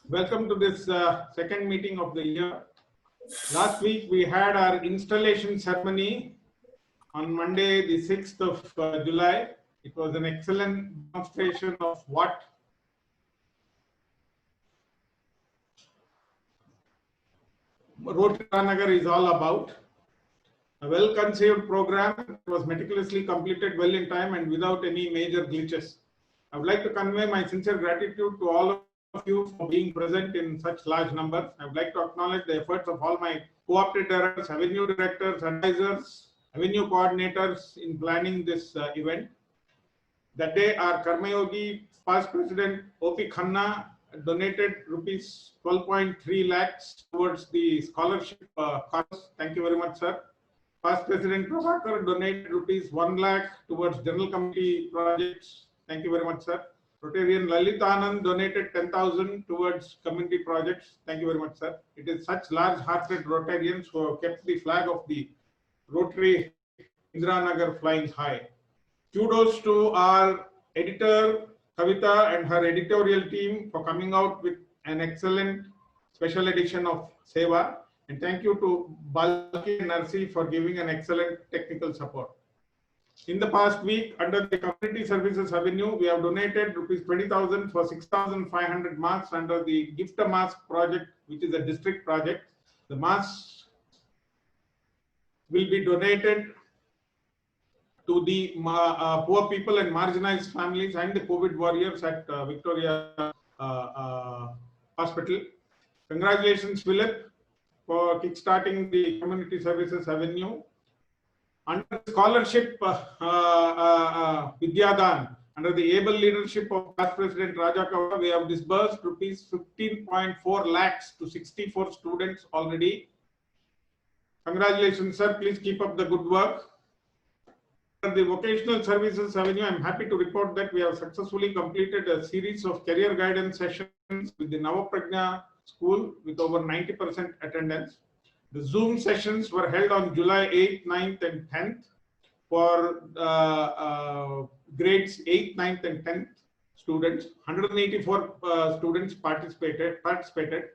Welcome to this second meeting of the year. Last week we had our installation ceremony on Monday, the 6th of July. It was an excellent demonstration of what Rotary is all about. A well-conceived program was meticulously completed well in time and without any major glitches. I would like to convey my sincere gratitude to all of you for being present in such large numbers. I would like to acknowledge the efforts of all my co-opted directors, avenue directors, advisors, avenue coordinators in planning this event. That day, our Karmayogi past president O.P. Khanna donated rupees 12.3 lakhs towards the scholarship cause. Thank you very much, sir. Past President Prabhakar donated rupees 1 lakh towards general committee projects. Thank you very much, sir. Rotarian Lalitanand donated 10,000 towards community projects. Thank you very much, sir. It is such large-hearted Rotarians who have kept the flag of the Rotary Indiranagar flying high. Kudos to our editor Kavita and her editorial team for coming out with an excellent special edition of Seva. And thank you to Balki and Narsi for giving an excellent technical support. In the past week, under the Community Services Avenue, we have donated rupees 20,000 for 6,500 masks under the Gift a Mask project, which is a district project. The masks will be donated to the poor people and marginalized families and the COVID warriors at Victoria Hospital. Congratulations, Philip, for kickstarting the Community Services Avenue. Under scholarship Vidyadan, under the able leadership of past President Raja Kaur, we have disbursed rupees 15.4 lakhs to 64 students already. Congratulations, sir. Please keep up the good work. Under the Vocational Services Avenue, I am happy to report that we have successfully completed a series of career guidance sessions with the Navaprajna school with over 90% attendance. The Zoom sessions were held on July 8th, 9th and 10th for grades 8th, 9th and 10th students. 184 students participated.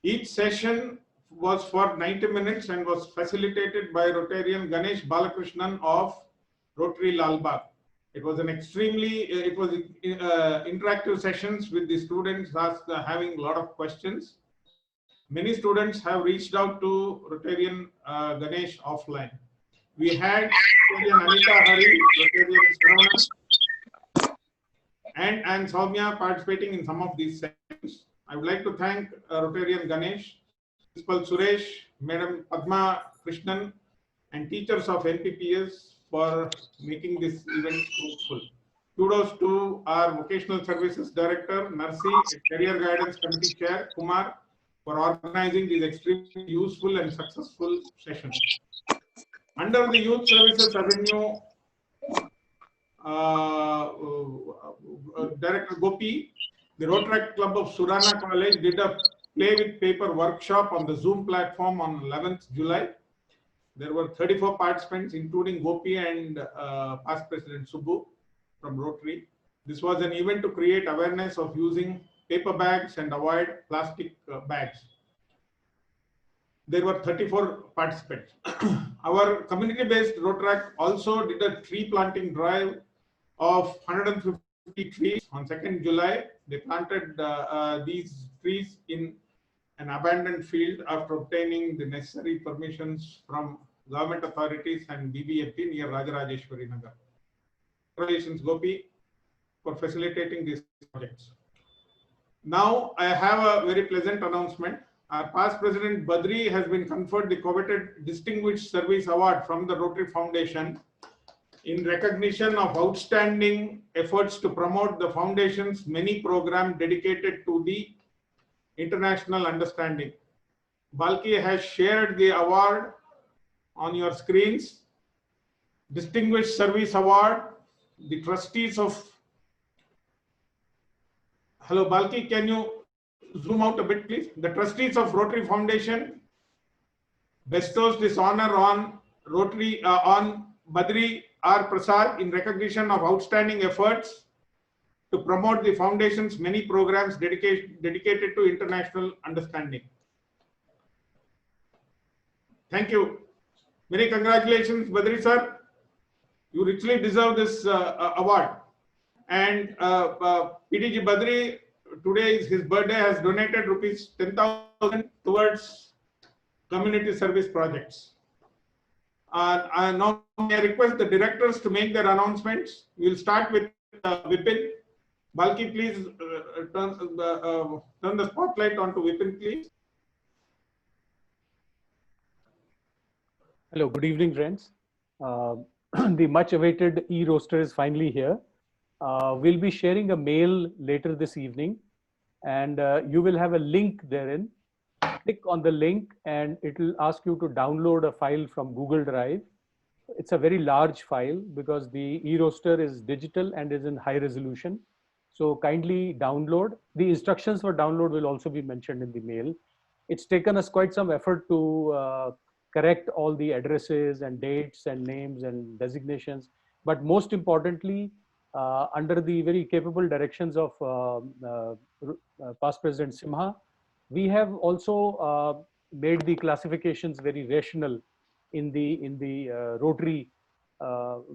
Each session was for 90 minutes and was facilitated by Rotarian Ganesh Balakrishnan of Rotary Lalbagh. It was an interactive sessions with the students having a lot of questions. Many students have reached out to Rotarian Ganesh offline. We had Rotarian Anita Hari, Rotarian Saravana, and Soumya participating in some of these sessions. I would like to thank Rotarian Ganesh, Principal Suresh, Madam Padma Krishnan, and teachers of NPPS for making this event fruitful. Kudos to our Vocational Services Director, Narsi, Career Guidance Committee Chair, Kumar, for organizing these extremely useful and successful sessions. Under the Youth Services Avenue, Director Gopi, the Rotary Club of Surana College did a play with paper workshop on the Zoom platform on 11th July. There were 34 participants, including Gopi and past President Subbu from Rotary. This was an event to create awareness of using paper bags and avoid plastic bags. There were 34 participants. Our community-based Rotary also did a tree planting drive of 150 trees on 2nd July. They planted these trees in an abandoned field after obtaining the necessary permissions from government authorities and BBMP near Rajarajeshwari Nagar. Congratulations, Gopi, for facilitating these projects. Now, I have a very pleasant announcement. Our past President Badri has been conferred the coveted Distinguished Service Award from the Rotary Foundation in recognition of outstanding efforts to promote the Foundation's many programs dedicated to the international understanding. Balki has shared the award on your screens. Distinguished Service Award, the trustees of... Hello, Balki, can you zoom out a bit, please? The trustees of Rotary Foundation bestows this honor on Rotary on Badri R. Prasad in recognition of outstanding efforts to promote the Foundation's many programs dedicated to international understanding. Thank you. Many congratulations, Badri sir. You richly deserve this award. And PDG Badri, today is his birthday, has donated rupees 10,000 towards community service projects. Now I request the directors to make their announcements. We will start with Vipin. Balki, please turn the spotlight onto Vipin, please. Hello, good evening, friends. The much awaited e-roaster is finally here. We'll be sharing a mail later this evening, and you will have a link therein. Click on the link and it will ask you to download a file from Google Drive. It's a very large file because the e-roaster is digital and is in high resolution. So kindly download. The instructions for download will also be mentioned in the mail. It's taken us quite some effort to correct all the addresses and dates and names and designations. But most importantly, under the very capable directions of past President Simha, we have also made the classifications very rational in the Rotary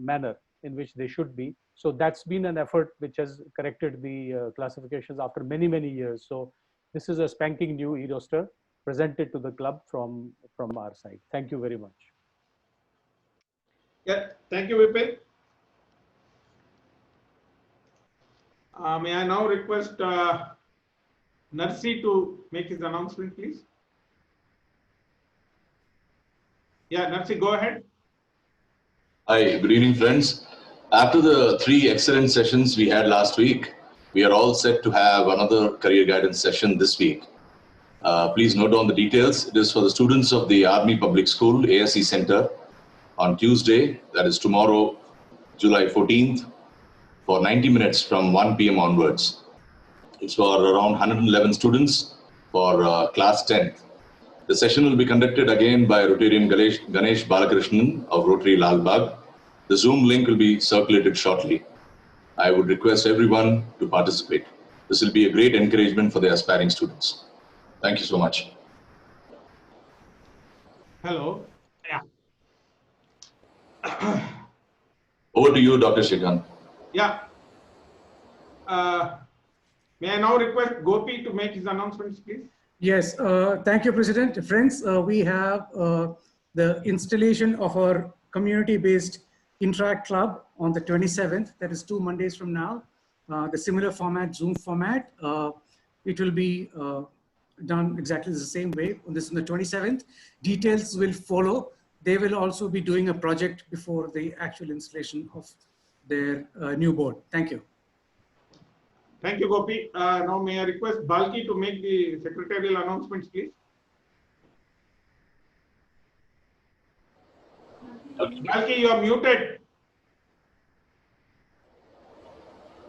manner in which they should be. So that's been an effort which has corrected the classifications after many, many years. So this is a spanking new e-roaster presented to the club from our side. Thank you very much. Yeah, thank you, Vipin. May I now request Narsi to make his announcement, please? Yeah, Narsi, go ahead. Hi, good evening, friends. After the 3 excellent sessions we had last week, we are all set to have another career guidance session this week. Please note down the details. It is for the students of the Army Public School ASC Center on Tuesday, that is tomorrow, July 14th, for 90 minutes from 1 p.m. onwards. It's for around 111 students for class 10th. The session will be conducted again by Rotarian Ganesh Balakrishnan of Rotary Lalbagh. The Zoom link will be circulated shortly. I would request everyone to participate. This will be a great encouragement for the aspiring students. Thank you so much. Hello. Yeah. Over to you, Dr. Shrikant. Yeah. May I now request Gopi to make his announcements, please? Yes, thank you, President. Friends, we have the installation of our community-based Interact Club on the 27th, that is 2 Mondays from now. The similar format, Zoom format, it will be done exactly the same way. This is on the 27th. Details will follow. They will also be doing a project before the actual installation of their new board. Thank you. Thank you, Gopi. Now may I request Balki to make the secretarial announcements, please? Balki, you are muted.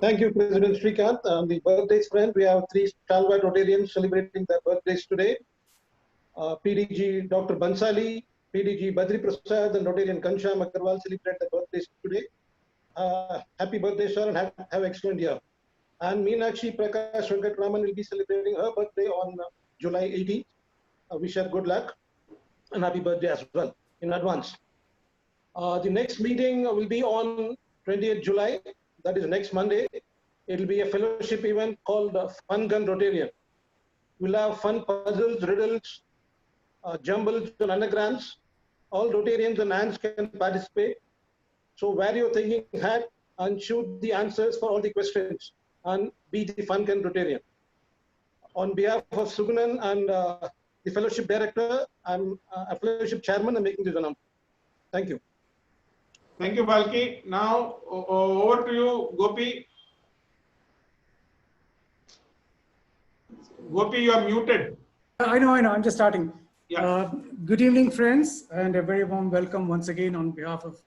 Thank you, President Shrikant. The birthdays, friend, we have 3 stalwart Rotarians celebrating their birthdays today. PDG Dr. Bansali, PDG Badri Prasad, and Rotarian Kansham Agarwal celebrate their birthdays today. Happy birthday, sir, and have an excellent year. And Meenakshi Prakash Venkatraman will be celebrating her birthday on July 18th. Wish her good luck and happy birthday as well in advance. The next meeting will be on 20th July. That is next Monday. It will be a fellowship event called Fun Gun Rotarian. We'll have fun puzzles, riddles, jumbles, and anagrams. All Rotarians and ants can participate. So wear your thinking hat and shoot the answers for all the questions and be the Fun Gun Rotarian. On behalf of Sugunan and the fellowship director, I'm a fellowship chairman and making this announcement. Thank you. Thank you, Balki. Now over to you, Gopi. Gopi, you are muted. I know. I'm just starting. Yeah. Good evening, friends, and a very warm welcome once again on behalf of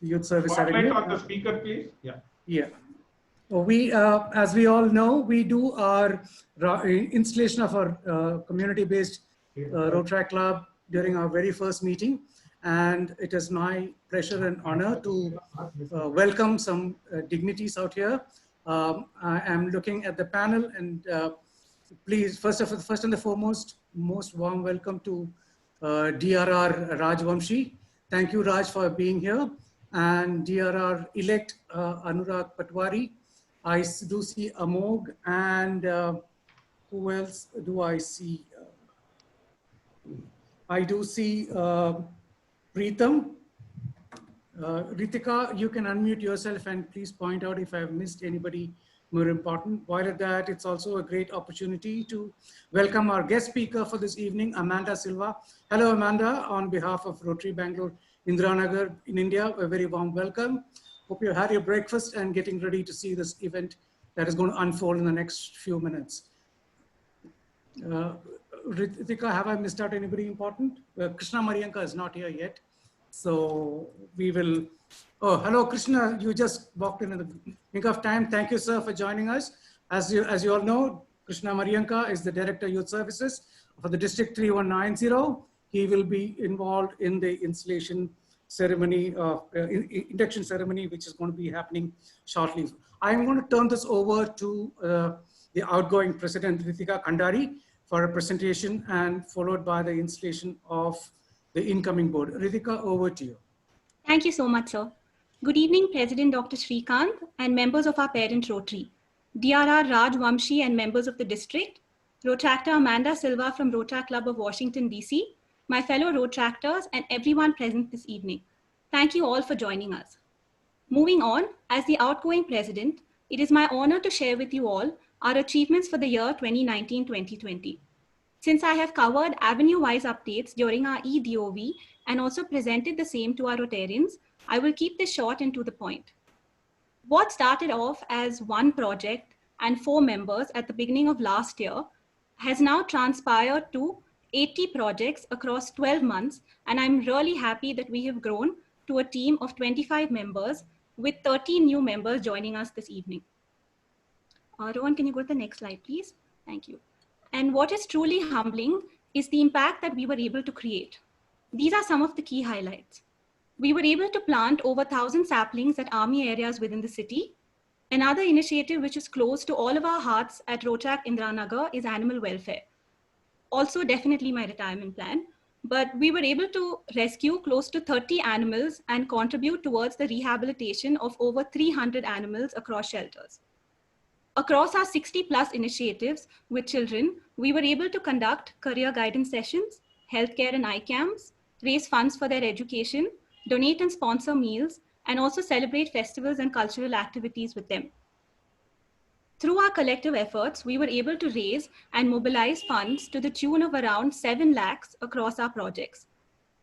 the Youth Service Spotlight Academy. on the speaker, please. Yeah. Yeah. We, as we all know, we do our installation of our community-based Rotary Club during our very first meeting. And it is my pleasure and honor to welcome some dignitaries out here. I am looking at the panel, and please, first and the foremost, most warm welcome to DRR Rajvamshi. Thank you, Raj, for being here. And DRR elect Anurag Patwari. I do see Amog, and who else do I see? I do see Preetham. Ritika, you can unmute yourself and please point out if I've missed anybody more important. While at that, it's also a great opportunity to welcome our guest speaker for this evening, Amanda Silva. Hello, Amanda, on behalf of Rotary Bangalore, Indiranagar in India, a very warm welcome. Hope you had your breakfast and getting ready to see this event that is going to unfold in the next few minutes. Ritika, have I missed out anybody important? Krishna Marianka is not here yet. So we will, oh, hello, Krishna, you just walked in the nick of time. Thank you, sir, for joining us. As you all know, Krishna Marianka is the Director of Youth Services for the District 3190. He will be involved in the installation ceremony, induction ceremony, which is going to be happening shortly. I'm going to turn this over to the outgoing President, Ritika Kandari, for a presentation and followed by the installation of the incoming board. Ritika, over to you. Thank you so much, sir. Good evening, President Dr. Srikanth and members of our parent Rotary, DRR Raj Vamshi and members of the district, Rotractor Amanda Silva from Rotary Club of Washington, DC, my fellow Rotractors and everyone present this evening. Thank you all for joining us. Moving on, as the outgoing President, it is my honor to share with you all our achievements for the year 2019-2020. Since I have covered avenue-wise updates during our EDOV and also presented the same to our Rotarians, I will keep this short and to the point. What started off as one project and 4 members at the beginning of last year has now transpired to 80 projects across 12 months, and I'm really happy that we have grown to a team of 25 members with 13 new members joining us this evening. Rohan, can you go to the next slide, please? Thank you. And what is truly humbling is the impact that we were able to create. These are some of the key highlights. We were able to plant over 1,000 saplings at army areas within the city. Another initiative which is close to all of our hearts at Rotary Indiranagar is animal welfare. Also definitely my retirement plan, but we were able to rescue close to 30 animals and contribute towards the rehabilitation of over 300 animals across shelters. Across our 60+ initiatives with children, we were able to conduct career guidance sessions, healthcare and eye camps, raise funds for their education, donate and sponsor meals, and also celebrate festivals and cultural activities with them. Through our collective efforts, we were able to raise and mobilize funds to the tune of around 7 lakhs across our projects.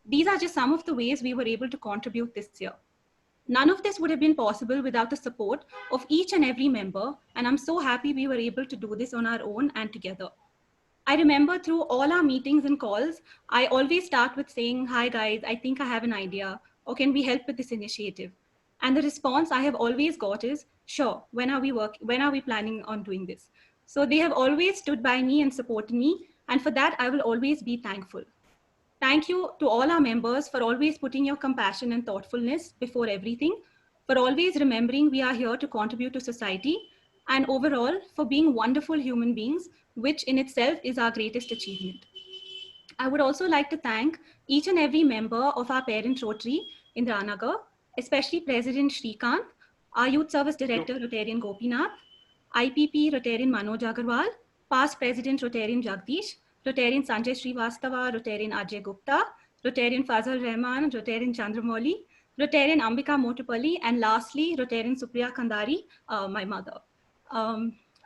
These are just some of the ways we were able to contribute this year. None of this would have been possible without the support of each and every member, and I'm so happy we were able to do this on our own and together. I remember through all our meetings and calls, I always start with saying, "Hi guys, I think I have an idea, or can we help with this initiative?" And the response I have always got is, "Sure, when are we planning on doing this?" So they have always stood by me and supported me, and for that I will always be thankful. Thank you to all our members for always putting your compassion and thoughtfulness before everything, for always remembering we are here to contribute to society, and overall for being wonderful human beings, which in itself is our greatest achievement. I would also like to thank each and every member of our parent Rotary in Indiranagar, especially President Srikanth, our Youth Service Director Rotarian Gopinath, IPP Rotarian Manoj Agarwal, past President Rotarian Jagdish, Rotarian Sanjay Srivastava, Rotarian Ajay Gupta, Rotarian Fazal Rahman, Rotarian Chandra Mauli, Rotarian Ambika Motupalli, and lastly, Rotarian Supriya Kandari, my mother.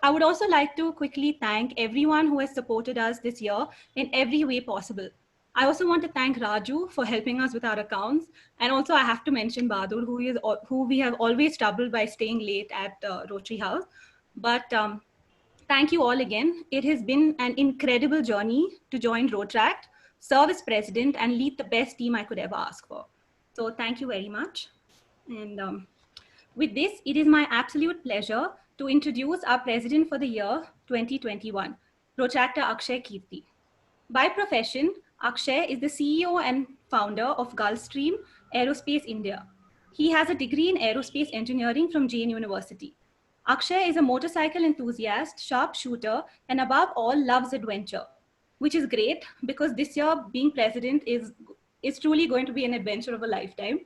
I would also like to quickly thank everyone who has supported us this year in every way possible. I also want to thank Raju for helping us with our accounts. And also I have to mention Bahadur, who we have always troubled by staying late at Rotary House. But thank you all again. It has been an incredible journey to join Rotract, serve as president, and lead the best team I could ever ask for. So thank you very much. And with this, it is my absolute pleasure to introduce our president for the year 2021, Rotractor Akshay Kirti. By profession, Akshay is the CEO and founder of Gulfstream Aerospace India. He has a degree in aerospace engineering from Jain University. Akshay is a motorcycle enthusiast, sharpshooter, and above all loves adventure, which is great because this year being president is truly going to be an adventure of a lifetime.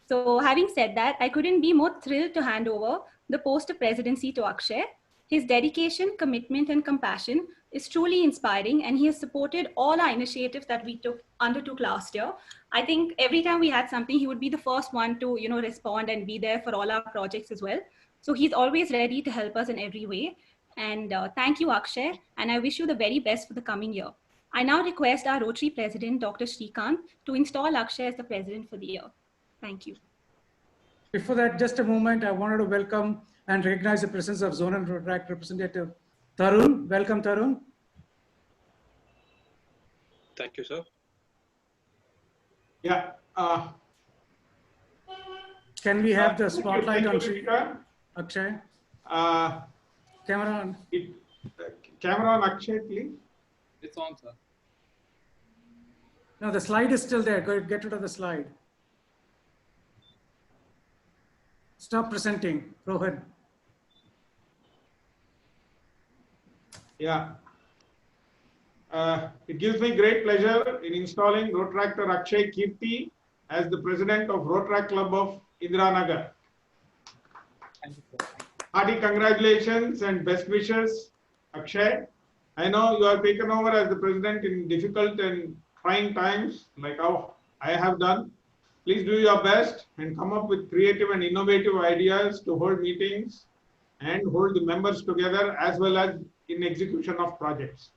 So having said that, I couldn't be more thrilled to hand over the post of presidency to Akshay. His dedication, commitment, and compassion is truly inspiring, and he has supported all our initiatives that we undertook last year. I think every time we had something, he would be the first one to respond and be there for all our projects as well. So he's always ready to help us in every way. And thank you, Akshay, and I wish you the very best for the coming year. I now request our Rotary President, Dr. Srikanth, to install Akshay as the president for the year. Thank you. Before that, just a moment, I wanted to welcome and recognize the presence of Zonal Rotary Representative Tarun. Welcome, Tarun. Thank you, sir. Yeah. Can we have the spotlight on Sri Srikanth. Akshay? Camera on. Camera on Akshay, please. It's on, sir. No, the slide is still there. Go get rid of the slide. Stop presenting. Go ahead. Yeah. It gives me great pleasure in installing Rotaractor Akshay Kirti as the president of Rotary Club of Indiranagar. Thank you, sir. Hearty congratulations and best wishes, Akshay. I know you have taken over as the president in difficult and trying times, like how I have done. Please do your best and come up with creative and innovative ideas to hold meetings and hold the members together as well as in execution of projects.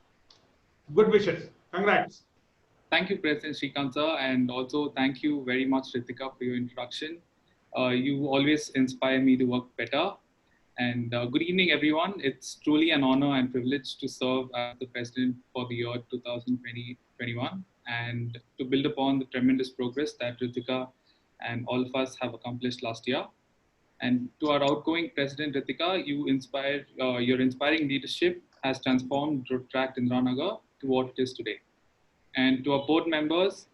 Good wishes. Congrats. Thank you, President Srikanth, sir, and also thank you very much, Ritika, for your introduction. You always inspire me to work better. And good evening, everyone. It's truly an honor and privilege to serve as the president for the year 2020-21 and to build upon the tremendous progress that Ritika and all of us have accomplished last year. And to our outgoing president, Ritika, your inspiring leadership has transformed Rotary Indiranagar to what it is today. And to our board members,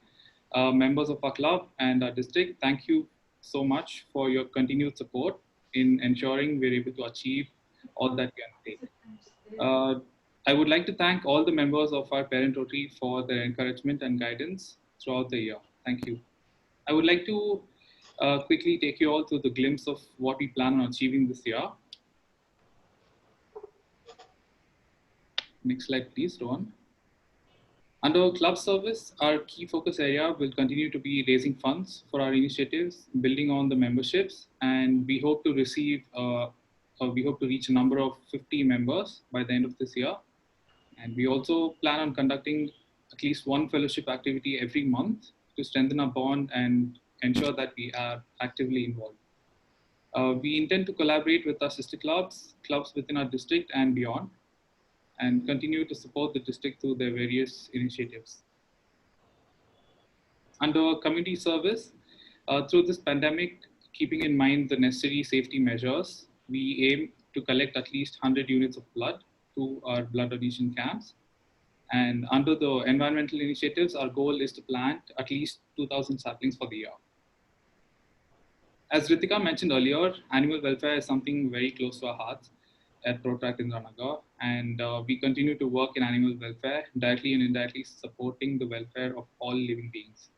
members of our club and our district, thank you so much for your continued support in ensuring we're able to achieve all that we undertake. I would like to thank all the members of our parent Rotary for their encouragement and guidance throughout the year. Thank you. I would like to quickly take you all through the glimpse of what we plan on achieving this year. Next slide, please, Rohan. Under club service, our key focus area will continue to be raising funds for our initiatives, building on the memberships, and we hope to reach a number of 50 members by the end of this year. And we also plan on conducting at least one fellowship activity every month to strengthen our bond and ensure that we are actively involved. We intend to collaborate with our sister clubs within our district and beyond, and continue to support the district through their various initiatives. Under community service, through this pandemic, keeping in mind the necessary safety measures, we aim to collect at least 100 units of blood to our blood donation camps. And under the environmental initiatives, our goal is to plant at least 2,000 saplings for the year. As Ritika mentioned earlier, animal welfare is something very close to our hearts at Rotary Indiranagar, and we continue to work in animal welfare, directly and indirectly supporting the welfare of all living beings.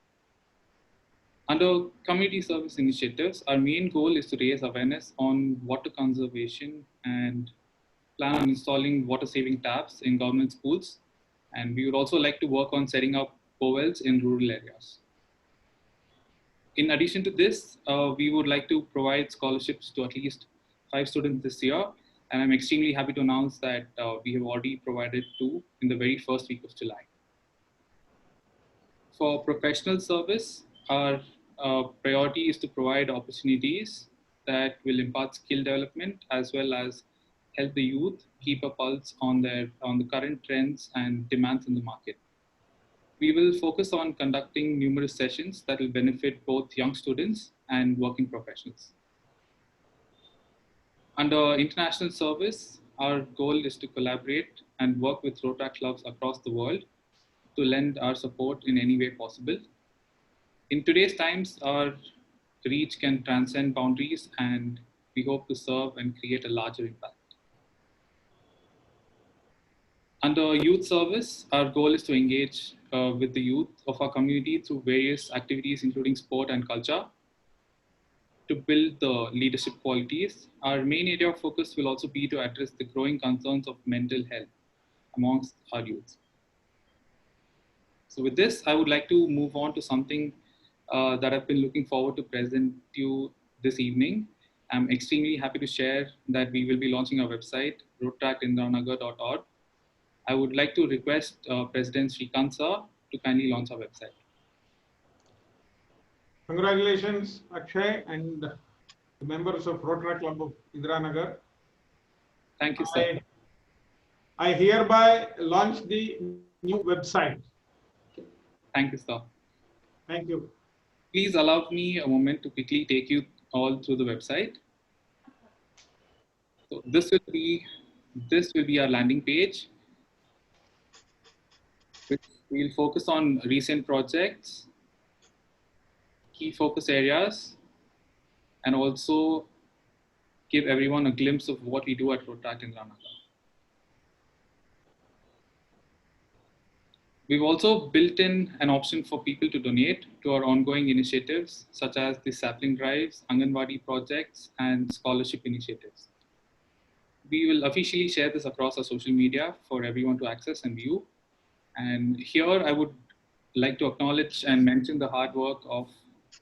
Under community service initiatives, our main goal is to raise awareness on water conservation and plan on installing water-saving taps in government schools. And we would also like to work on setting up bowels in rural areas. In addition to this, we would like to provide scholarships to at least 5 students this year. And I'm extremely happy to announce that we have already provided 2 in the very first week of July. For professional service, our priority is to provide opportunities that will impart skill development as well as help the youth keep a pulse on the current trends and demands in the market. We will focus on conducting numerous sessions that will benefit both young students and working professionals. Under international service, our goal is to collaborate and work with Rotary clubs across the world to lend our support in any way possible. In today's times, our reach can transcend boundaries, and we hope to serve and create a larger impact. Under youth service, our goal is to engage with the youth of our community through various activities, including sport and culture, to build the leadership qualities. Our main area of focus will also be to address the growing concerns of mental health amongst our youth. So with this, I would like to move on to something that I've been looking forward to present to you this evening. I'm extremely happy to share that we will be launching our website, roadtrackindranagar.org. I would like to request President Srikant sir to kindly launch our website. Congratulations, Akshay, and the members of Rotary Club of Indiranagar. Thank you, sir. I hereby launch the new website. Thank you, sir. Thank you. Please allow me a moment to quickly take you all through the website. So this will be our landing page, which we'll focus on recent projects, key focus areas, and also give everyone a glimpse of what we do at Rotary Indiranagar. We've also built in an option for people to donate to our ongoing initiatives, such as the sapling drives, Anganwadi projects, and scholarship initiatives. We will officially share this across our social media for everyone to access and view. And here I would like to acknowledge and mention the hard work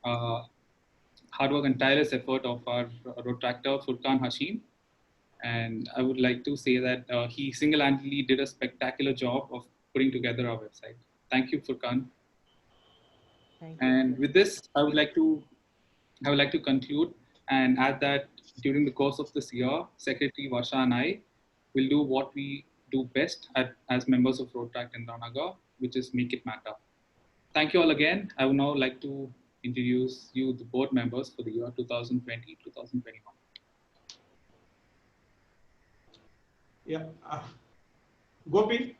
and tireless effort of our Rotractor, Furkan Hashim. And I would like to say that he single-handedly did a spectacular job of putting together our website. Thank you, Furkan. Thank you. And with this, I would like to conclude and add that during the course of this year, Secretary Varsha and I will do what we do best as members of Rotary Indiranagar, which is make it matter. Thank you all again. I would now like to introduce you the board members for the year 2020-2021. Yeah. Gopi?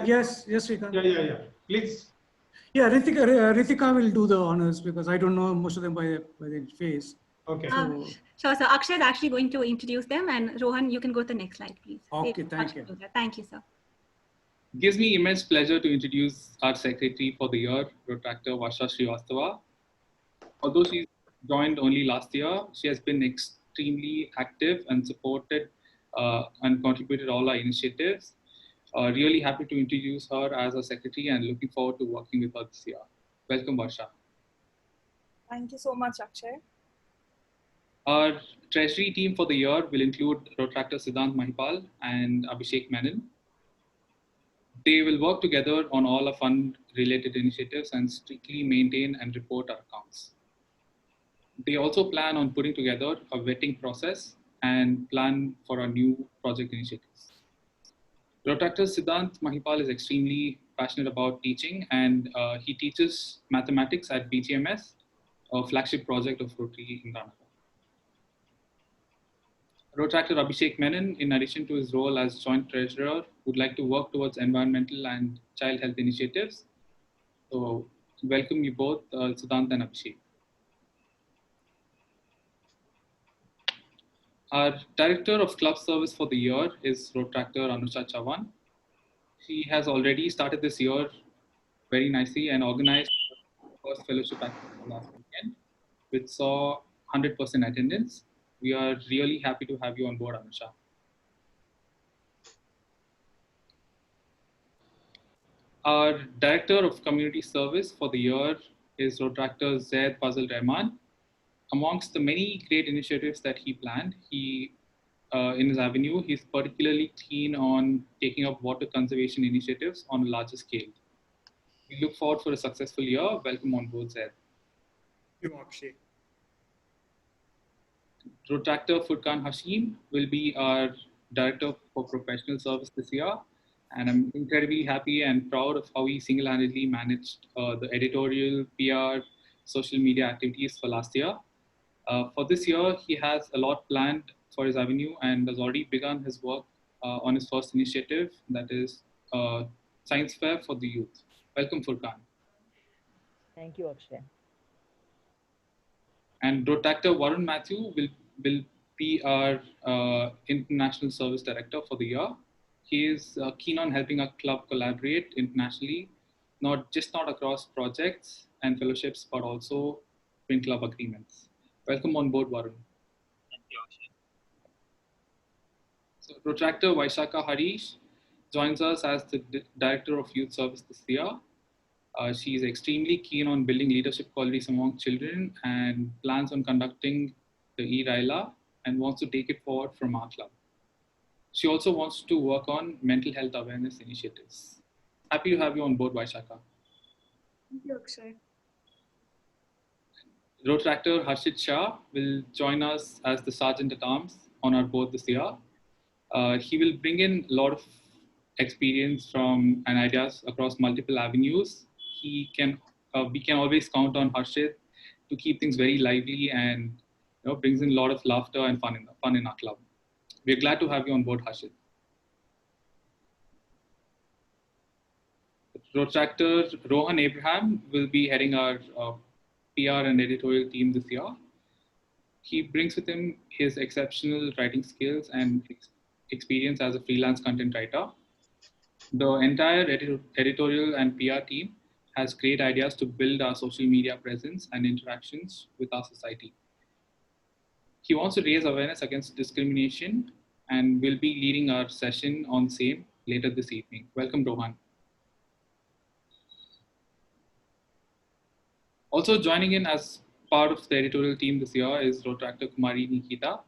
Yes, Srikant. Yeah. Please. Yeah, Ritika will do the honors because I don't know most of them by their face. Okay. Sure, so Akshay is actually going to introduce them, and Rohan, you can go to the next slide, please. Okay, thank you. Thank you, sir. It gives me immense pleasure to introduce our secretary for the year, Rotractor Varsha Srivastava. Although she joined only last year, she has been extremely active and supported and contributed all our initiatives. Really happy to introduce her as a secretary and looking forward to working with her this year. Welcome, Varsha. Thank you so much, Akshay. Our treasury team for the year will include Rotractor Siddhant Mahipal and Abhishek Menon. They will work together on all our fund-related initiatives and strictly maintain and report our accounts. They also plan on putting together a vetting process and plan for our new project initiatives. Rotractor Siddhant Mahipal is extremely passionate about teaching, and he teaches mathematics at BGMS, a flagship project of Rotary Indiranagar. Rotractor Abhishek Menon, in addition to his role as joint treasurer, would like to work towards environmental and child health initiatives. So welcome you both, Siddhant and Abhishek. Our director of club service for the year is Rotractor Anusha Chavan. She has already started this year very nicely and organized the first fellowship activity last weekend, which saw 100% attendance. We are really happy to have you on board, Anusha. Our director of community service for the year is Rotractor Zaid Fazil Rahman. Amongst the many great initiatives that he planned, in his avenue, he's particularly keen on taking up water conservation initiatives on a larger scale. We look forward for a successful year. Welcome on board, Zaid. Thank you, Akshay. Rotractor Furkan Hashim will be our director for professional service this year. And I'm incredibly happy and proud of how he single-handedly managed the editorial, PR, social media activities for last year. For this year, he has a lot planned for his avenue and has already begun his work on his first initiative, that is Science Fair for the Youth. Welcome, Furkan. Thank you, Akshay. And Rotractor Varun Matthew will be our International Service Director for the year. He is keen on helping our club collaborate internationally, not across projects and fellowships, but also twin club agreements. Welcome on board, Varun. Thank you, Akshay. So, Protractor Vaishaka Harish joins us as the Director of Youth Service this year. She is extremely keen on building leadership qualities among children and plans on conducting the E-Raila and wants to take it forward from our club. She also wants to work on mental health awareness initiatives. Happy to have you on board, Vaishaka. Thank you, Akshay. Rotractor Harshit Shah will join us as the Sergeant at Arms on our board this year. He will bring in a lot of experience and ideas across multiple avenues. We can always count on Harshit to keep things very lively and brings in a lot of laughter and fun in our club. We're glad to have you on board, Harshit. Rotractor Rohan Abraham will be heading our PR and editorial team this year. He brings with him his exceptional writing skills and experience as a freelance content writer. The entire editorial and PR team has great ideas to build our social media presence and interactions with our society. He wants to raise awareness against discrimination and will be leading our session on same later this evening. Welcome, Rohan. Also joining in as part of the editorial team this year is Rotractor Kumari Nikita.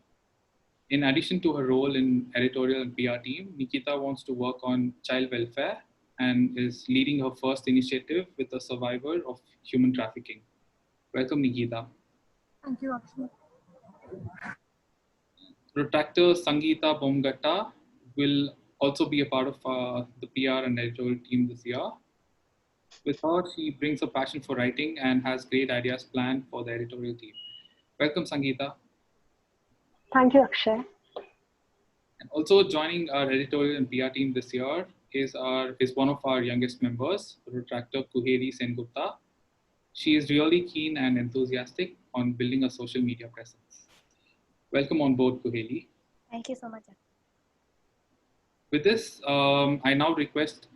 In addition to her role in editorial and PR team, Nikita wants to work on child welfare and is leading her first initiative with a survivor of human trafficking. Welcome, Nikita. Thank you, Akshay. Rotractor Sangeeta Bomgatta will also be a part of the PR and editorial team this year. With her, she brings a passion for writing and has great ideas planned for the editorial team. Welcome, Sangeeta. Thank you, Akshay. And also joining our editorial and PR team this year is one of our youngest members, Rotractor Kuheri Sengupta. She is really keen and enthusiastic on building a social media presence. Welcome on board, Kuheri. Thank you so much. With this, I now request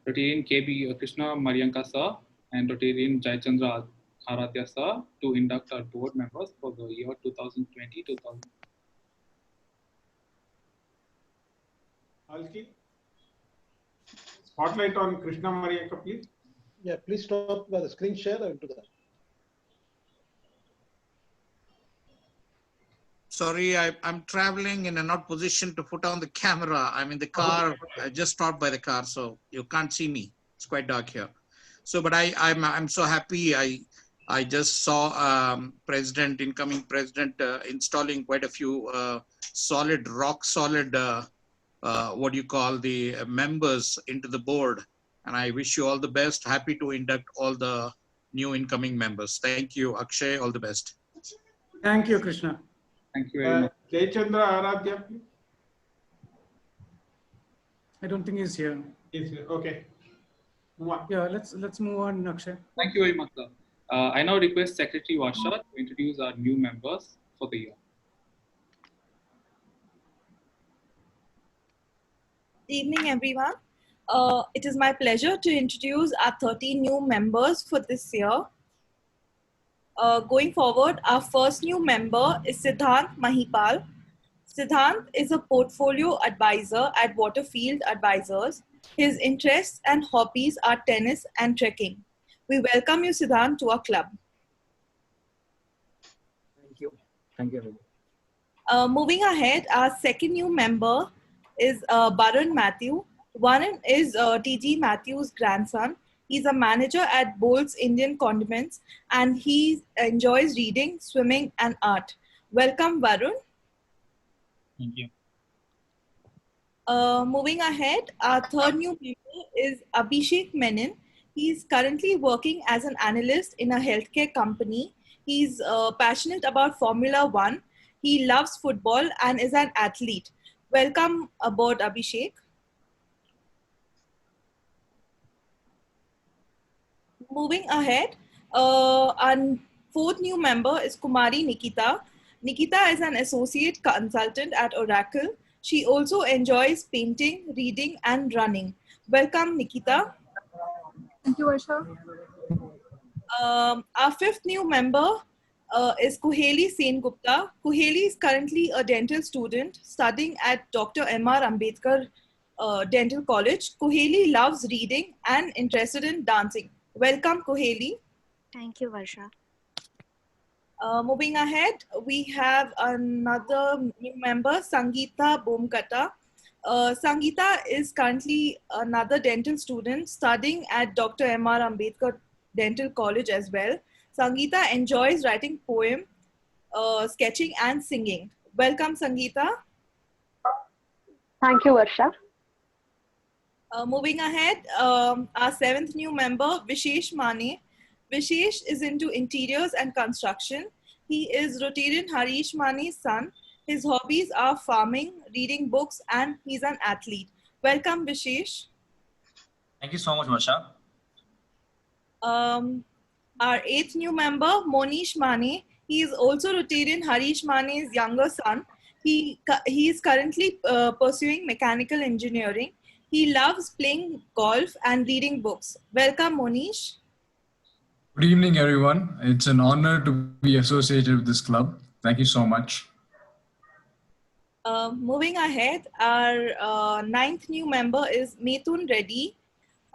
Rotarian KB Krishna Marianka sir and Rotarian Jai Chandra Aradhya sir to induct our board members for the year 2020-2021. Alki, spotlight on Krishna Marianka, please. Yeah, please stop by the screen share. I will do that. Sorry, I'm traveling and I'm not positioned to put on the camera. I'm in the car. I just stopped by the car, so you can't see me. It's quite dark here. So, but I'm so happy. I just saw incoming president installing quite a few rock solid, what do you call the members into the board. And I wish you all the best. Happy to induct all the new incoming members. Thank you, Akshay. All the best. Thank you, Krishna. Thank you very much. Jai Chandra Aradhya, please. I don't think he's here. He's here. Okay. Move on. Yeah, let's move on, Akshay. Thank you very much, sir. I now request Secretary Vasha to introduce our new members for the year. Good evening, everyone. It is my pleasure to introduce our 13 new members for this year. Going forward, our first new member is Siddhant Mahipal. Siddhant is a portfolio advisor at Waterfield Advisors. His interests and hobbies are tennis and trekking. We welcome you, Siddhant, to our club. Thank you. Thank you. Moving ahead, our second new member is Varun Matthew. Varun is T.G. Matthew's grandson. He's a manager at Bolt's Indian Condiments and he enjoys reading, swimming and art. Welcome, Varun. Thank you. Moving ahead, our third new member is Abhishek Menon. He's currently working as an analyst in a healthcare company. He's passionate about Formula One. He loves football and is an athlete. Welcome aboard, Abhishek. Moving ahead, our Fourth new member is Kumari Nikita. Nikita is an associate consultant at Oracle. She also enjoys painting, reading, and running. Welcome, Nikita. Thank you, Varsha. Our fifth new member is Kuheli Sengupta. Kuheli is currently a dental student studying at Dr. M.R. Ambedkar Dental College. Kuheli loves reading and interested in dancing. Welcome, Kuheli. Thank you, Varsha. Moving ahead, we have another new member, Sangeeta Bomkata. Sangeeta is currently another dental student studying at Dr. M.R. Ambedkar Dental College as well. Sangeeta enjoys writing poem, sketching and singing. Welcome, Sangeeta. Thank you, Varsha. Moving ahead, our seventh new member, Vishesh Mane. Vishesh is into interiors and construction. He is Rotarian Harish Mane's son. His hobbies are farming, reading books, and he's an athlete. Welcome, Vishesh. Thank you so much, Varsha. Our eighth new member, Monish Mane. He is also Rotarian Harish Mane's younger son. He is currently pursuing mechanical engineering. He loves playing golf and reading books. Welcome, Monish. Good evening, everyone. It's an honor to be associated with this club. Thank you so much. Moving ahead, our ninth new member is Methun Reddy.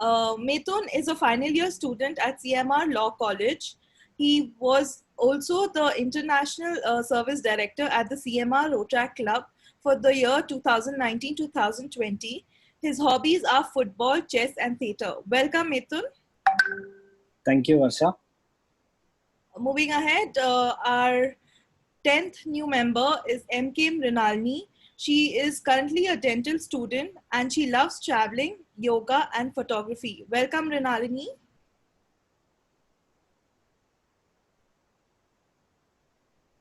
Methun is a final year student at CMR Law College. He was also the International Service Director at the CMR Rotary Club for the year 2019-2020. His hobbies are football, chess, and theatre. Welcome, Methun. Thank you, Varsha. Moving ahead, our 10th new member is M.K. Mrinalini. She is currently a dental student and she loves traveling, yoga, and photography. Welcome, Mrinalini.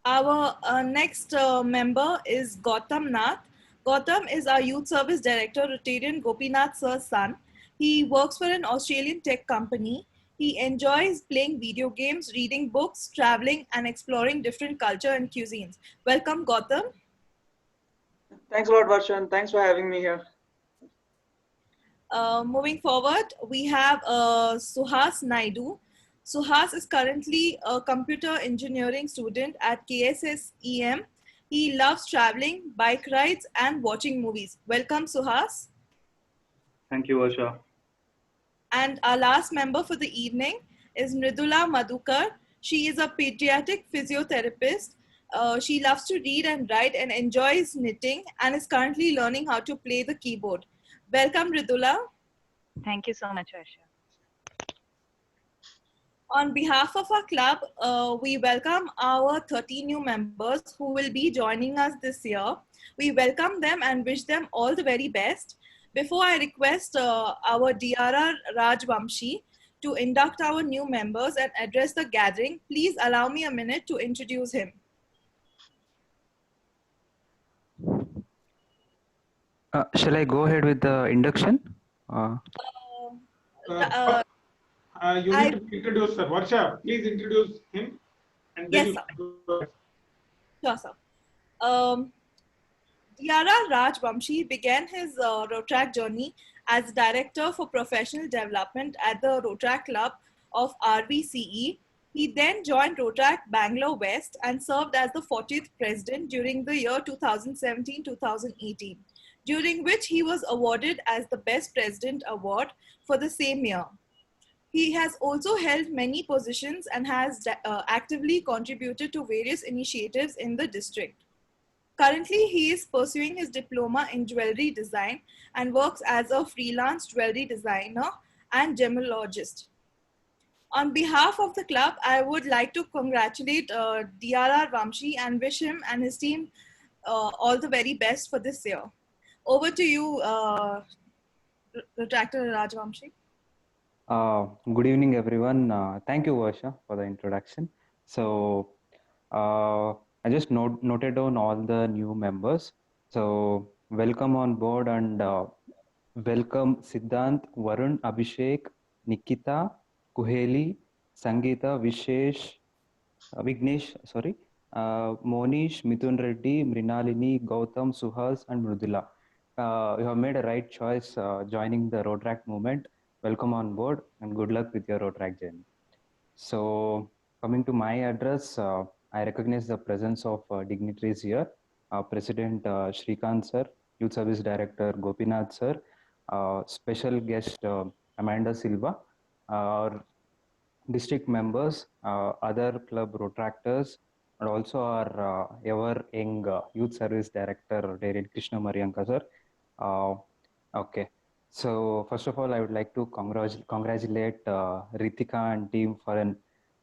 Our next member is Gautam Nath. Gautam is our Youth Service Director, Rotarian Gopinath Sir's son. He works for an Australian tech company. He enjoys playing video games, reading books, traveling, and exploring different culture and cuisines. Welcome, Gautam. Thanks a lot, Varsha, and thanks for having me here. Moving forward, we have Suhas Naidu. Suhas is currently a computer engineering student at KSSEM. He loves traveling, bike rides, and watching movies. Welcome, Suhas. Thank you, Varsha. And our last member for the evening is Nidhula Madhukar. She is a pediatric physiotherapist. She loves to read and write and enjoys knitting and is currently learning how to play the keyboard. Welcome, Nidhula. Thank you so much, Varsha. On behalf of our club, we welcome our 30 new members who will be joining us this year. We welcome them and wish them all the very best. Before I request our DRR Rajvamshi to induct our new members and address the gathering, please allow me a minute to introduce him. Shall I go ahead with the induction? You need to introduce Sir. Varsha, please introduce him. And then yes, sir. Sure, sir. DRR Rajvamshi began his Rotary journey as Director for Professional Development at the Rotary Club of RVCE. He then joined Rotary Bangalore West and served as the 40th President during the year 2017-2018, during which he was awarded as the Best President Award for the same year. He has also held many positions and has actively contributed to various initiatives in the district. Currently, he is pursuing his diploma in jewelry design and works as a freelance jewelry designer and gemologist. On behalf of the club, I would like to congratulate DRR Vamshi and wish him and his team all the very best for this year. Over to you, Retractor Rajvamshi. Good evening, everyone. Thank you, Varsha, for the introduction. So, I just noted down all the new members. So, welcome on board and welcome Siddhant, Varun, Abhishek, Nikita, Kuheli, Sangeeta, Vishesh, Vignesh, sorry, Monish, Mithun Reddy, Mrinalini, Gautam, Suhas, and Mrudula. You have made a right choice joining the Rotaract movement. Welcome on board and good luck with your Rotaract journey. So, coming to my address, I recognize the presence of dignitaries here. President Shrikant sir, Youth Service Director Gopinath sir, special guest Amanda Silva, our district members, other club Rotractors, and also our ever young Youth Service Director Rotarian Krishna Marianka sir. Okay. So first of all, I would like to congratulate Ritika and team for an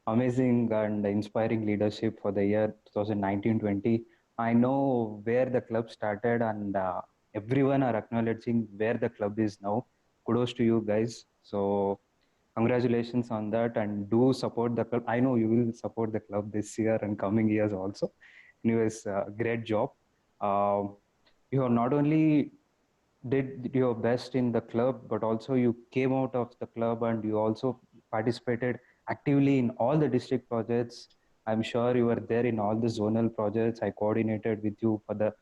amazing and inspiring leadership for the year 2019-20. I know where the club started and everyone are acknowledging where the club is now. Kudos to you guys. So congratulations on that and do support the club. I know you will support the club this year and coming years also. Anyways, great job. You have not only did your best in the club, but also you came out of the club and you also participated actively in all the district projects. I'm sure you were there in all the zonal projects. I coordinated with you for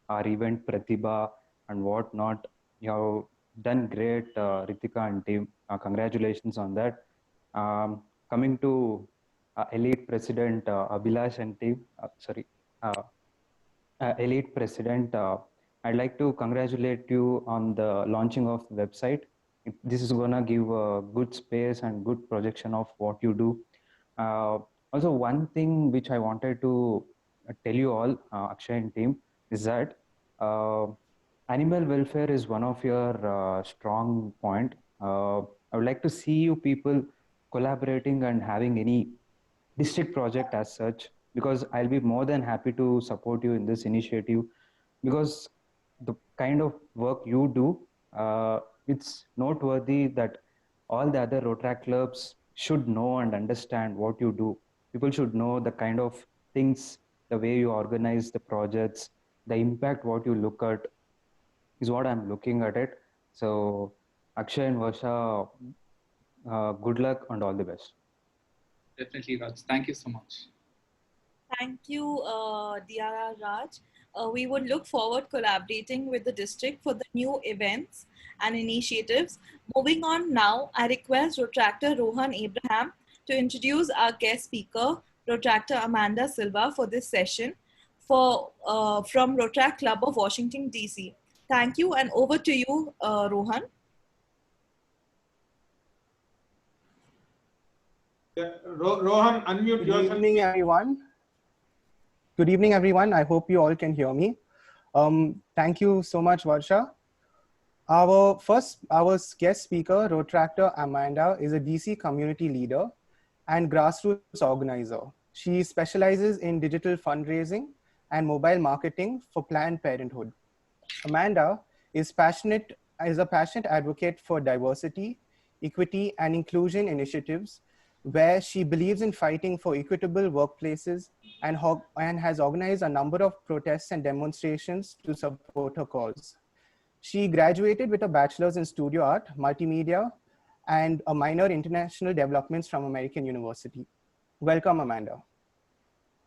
our event Pratibha and whatnot. You have done great, Ritika and team. Congratulations on that. Coming to elite president Abhilash and team, elite president, I'd like to congratulate you on the launching of the website. This is gonna give a good space and good projection of what you do. Also, one thing which I wanted to tell you all, Akshay and team, is that animal welfare is one of your strong point. I would like to see you people collaborating and having any district project as such, because I'll be more than happy to support you in this initiative, because the kind of work you do, it's noteworthy that all the other Rotaract clubs should know and understand what you do. People should know the kind of things, the way you organize the projects, the impact what you look at is what I'm looking at it. So Akshay and Varsha, good luck and all the best. Definitely, Raj. Thank you so much. Thank you, Diara Raj. We would look forward collaborating with the district for the new events and initiatives. Moving on now, I request Rotractor Rohan Abraham to introduce our guest speaker, Rotractor Amanda Silva, for this session from Rotaract Club of Washington, D.C. Thank you, and over to you, Rohan. Rohan, unmute yourself. Good evening, everyone. Good evening, everyone. I hope you all can hear me. Thank you so much, Varsha. Our guest speaker, Rotractor Amanda, is a DC community leader and grassroots organizer. She specializes in digital fundraising and mobile marketing for Planned Parenthood. Amanda is a passionate advocate for diversity, equity, and inclusion initiatives, where she believes in fighting for equitable workplaces and has organized a number of protests and demonstrations to support her cause. She graduated with a bachelor's in studio art, multimedia, and a minor in international developments from American University. Welcome, Amanda.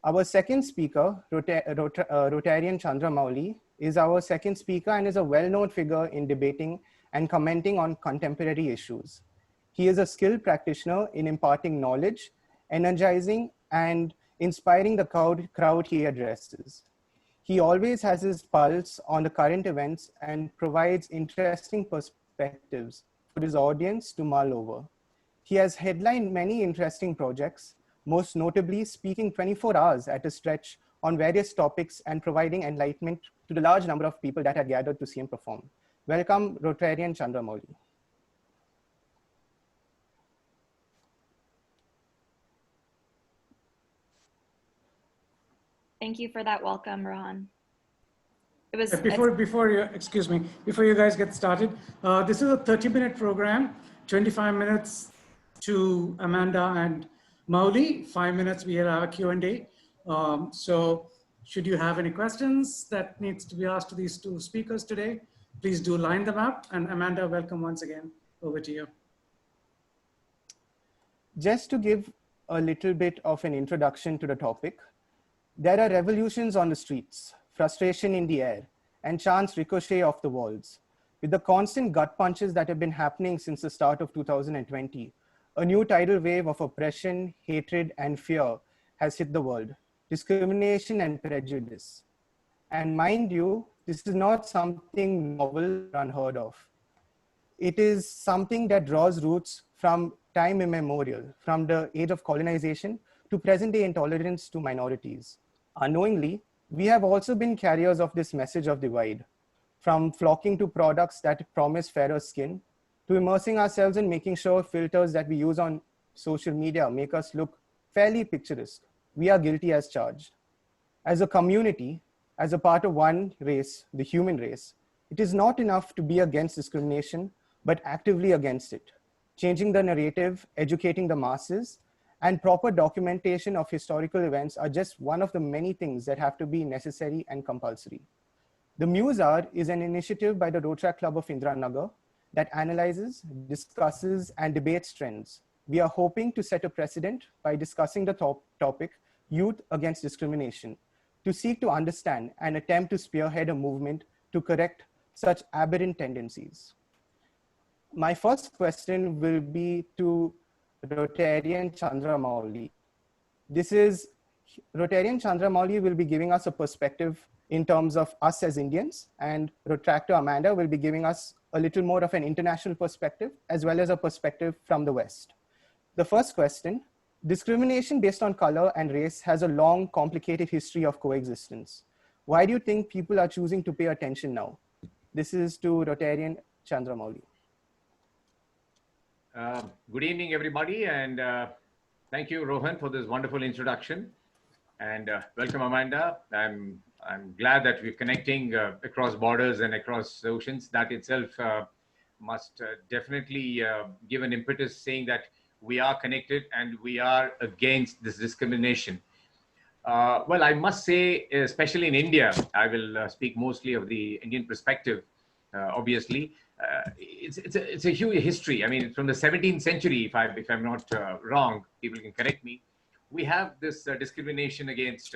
Our second speaker, Rotarian Chandra Mauli, is our second speaker and is a well-known figure in debating and commenting on contemporary issues. He is a skilled practitioner in imparting knowledge, energizing, and inspiring the crowd he addresses. He always has his pulse on the current events and provides interesting perspectives for his audience to mull over. He has headlined many interesting projects, most notably speaking 24 hours at a stretch on various topics and providing enlightenment to the large number of people that had gathered to see him perform. Welcome, Rotarian Chandra Mauli. Thank you for that welcome, Rohan. It was before you guys get started, this is a 30-minute program, 25 minutes to Amanda and Mauli, 5 minutes we have our Q&A. So should you have any questions that needs to be asked to these two speakers today, please do line them up. And Amanda, welcome once again. Over to you. Just to give a little bit of an introduction to the topic. There are revolutions on the streets, frustration in the air, and chants ricochet off the walls. With the constant gut punches that have been happening since the start of 2020, a new tidal wave of oppression, hatred, and fear has hit the world. Discrimination and prejudice. And mind you, this is not something novel or unheard of. It is something that draws roots from time immemorial, from the age of colonization to present-day intolerance to minorities. Unknowingly, we have also been carriers of this message of divide, from flocking to products that promise fairer skin, to immersing ourselves in making sure filters that we use on social media make us look fairly picturesque. We are guilty as charged. As a community, as a part of one race, the human race, it is not enough to be against discrimination, but actively against it. Changing the narrative, educating the masses, and proper documentation of historical events are just one of the many things that have to be necessary and compulsory. The Muse-R is an initiative by the Rotary Club of Indiranagar that analyzes, discusses, and debates trends. We are hoping to set a precedent by discussing the topic, youth against discrimination, to seek to understand and attempt to spearhead a movement to correct such aberrant tendencies. My first question will be to Rotarian Chandra Mauli. Rotarian Chandra Mauli will be giving us a perspective in terms of us as Indians, and Rotractor Amanda will be giving us a little more of an international perspective, as well as a perspective from the West. The first question, discrimination based on color and race has a long, complicated history of coexistence. Why do you think people are choosing to pay attention now? This is to Rotarian Chandra Mauli. Good evening, everybody, and thank you, Rohan, for this wonderful introduction. And welcome, Amanda. I'm glad that we're connecting across borders and across oceans. That itself must definitely give an impetus saying that we are connected and we are against this discrimination. Well, I must say, especially in India, I will speak mostly of the Indian perspective, obviously. It's a huge history. I mean, from the 17th century, if I'm not wrong, people can correct me. We have this discrimination against,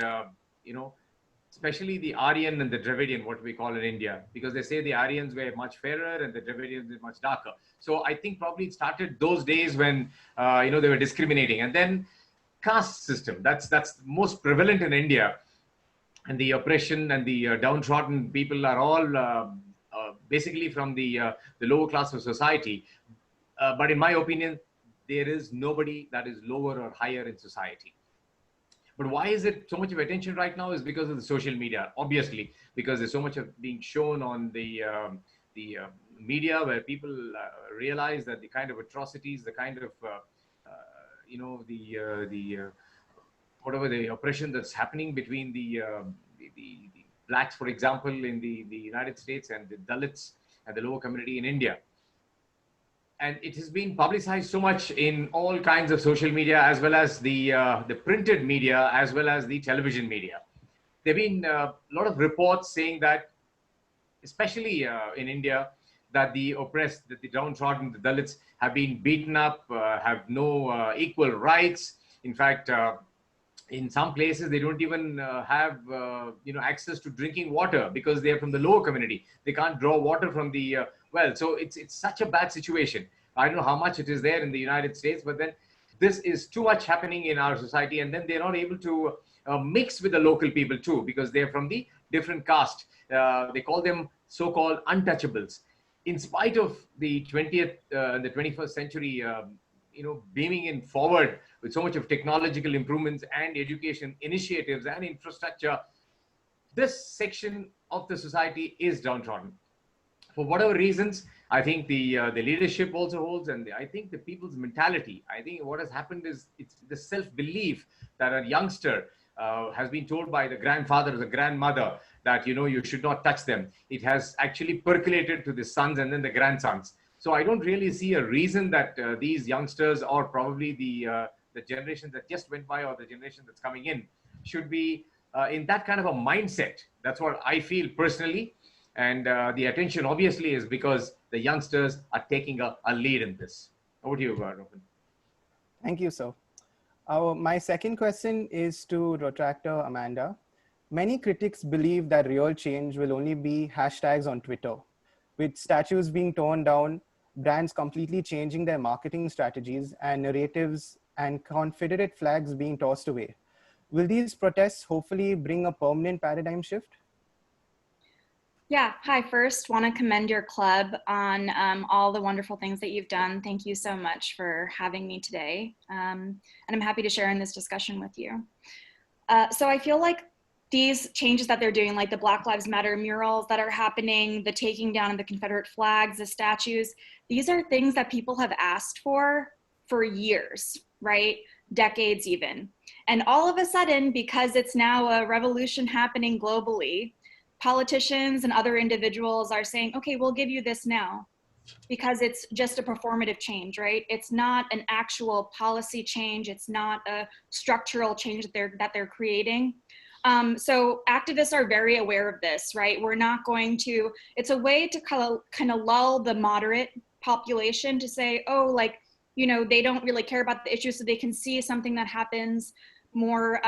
especially the Aryan and the Dravidian, what we call in India, because they say the Aryans were much fairer and the Dravidians were much darker. So I think probably it started those days when, they were discriminating. And then caste system, that's most prevalent in India. And the oppression and the downtrodden people are all basically from the lower class of society. But in my opinion, there is nobody that is lower or higher in society. But why is it so much of attention right now is because of the social media, obviously, because there's so much of being shown on the media where people realize that the kind of atrocities, the kind of, whatever the oppression that's happening between the blacks, for example, in the United States and the Dalits and the lower community in India. And it has been publicized so much in all kinds of social media, as well as the printed media, as well as the television media. There have been a lot of reports saying that, especially in India, that the oppressed, that the downtrodden, the Dalits have been beaten up, have no equal rights. In fact, in some places, they don't even have access to drinking water because they are from the lower community. They can't draw water from the well. So it's such a bad situation. I don't know how much it is there in the United States, but then this is too much happening in our society, and then they're not able to mix with the local people too because they're from the different caste. They call them so-called untouchables. In spite of the 20th and the 21st century, beaming in forward with so much of technological improvements and education initiatives and infrastructure, this section of the society is downtrodden. For whatever reasons, I think the leadership also holds, and I think the people's mentality. I think what has happened is it's the self-belief that a youngster has been told by the grandfather or the grandmother that, you should not touch them. It has actually percolated to the sons and then the grandsons. So I don't really see a reason that these youngsters or probably the generation that just went by or the generation that's coming in should be in that kind of a mindset. That's what I feel personally. And the attention obviously is because the youngsters are taking a lead in this. Over to you, Rohan. Thank you, sir. My second question is to Rotractor Amanda. Many critics believe that real change will only be hashtags on Twitter. With statues being torn down, brands completely changing their marketing strategies, and narratives and Confederate flags being tossed away. Will these protests hopefully bring a permanent paradigm shift? Yeah, hi. First, want to commend your club on all the wonderful things that you've done. Thank you so much for having me today. And I'm happy to share in this discussion with you. So I feel like these changes that they're doing, like the Black Lives Matter murals that are happening, the taking down of the Confederate flags, the statues, these are things that people have asked for years, right? Decades even. And all of a sudden, because it's now a revolution happening globally, politicians and other individuals are saying, okay, we'll give you this now, because it's just a performative change, right? It's not an actual policy change. It's not a structural change that they're creating. So activists are very aware of this, right? We're not going to, it's a way to kind of lull the moderate population to say, oh, like, you know, they don't really care about the issue, so they can see something that happens more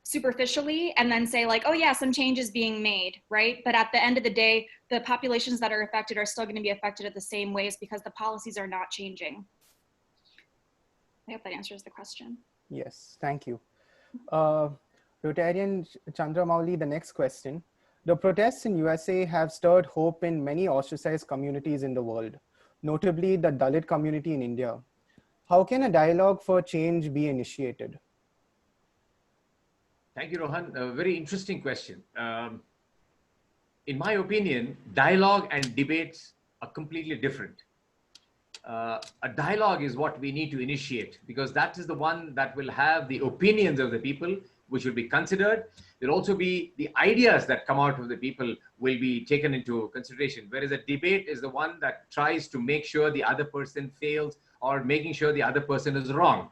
superficially and then say like, oh yeah, some change is being made, right? But at the end of the day, the populations that are affected are still going to be affected at the same ways because the policies are not changing. I hope that answers the question. Yes, thank you. Rotarian Chandra Mauli, the next question. The protests in USA have stirred hope in many ostracized communities in the world, notably the Dalit community in India. How can a dialogue for change be initiated? Thank you, Rohan. A very interesting question. In my opinion, dialogue and debates are completely different. A dialogue is what we need to initiate because that is the one that will have the opinions of the people, which will be considered. There'll also be the ideas that come out of the people will be taken into consideration. Whereas a debate is the one that tries to make sure the other person fails or making sure the other person is wrong.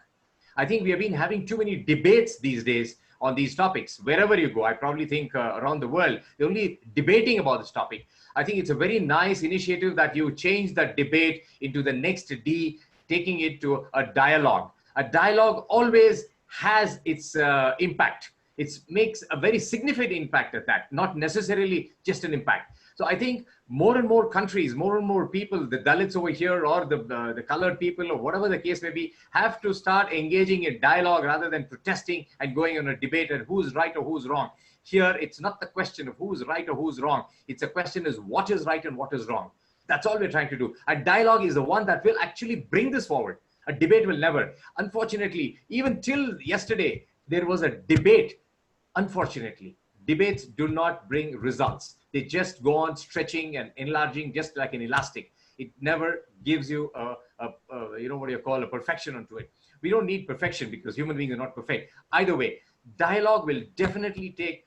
I think we have been having too many debates these days on these topics. Wherever you go, I probably think around the world, they're only debating about this topic. I think it's a very nice initiative that you change that debate into the next D, taking it to a dialogue. A dialogue always has its impact. It makes a very significant impact at that, not necessarily just an impact. So I think more and more countries, more and more people, the Dalits over here or the colored people or whatever the case may be, have to start engaging in dialogue rather than protesting and going on a debate and who's right or who's wrong. Here, it's not the question of who's right or who's wrong. It's a question is what is right and what is wrong. That's all we're trying to do. A dialogue is the one that will actually bring this forward. A debate will never. Unfortunately, even till yesterday, there was a debate. Unfortunately, debates do not bring results. They just go on stretching and enlarging just like an elastic. It never gives you you know what you call a perfection onto it. We don't need perfection because human beings are not perfect. Either way, dialogue will definitely take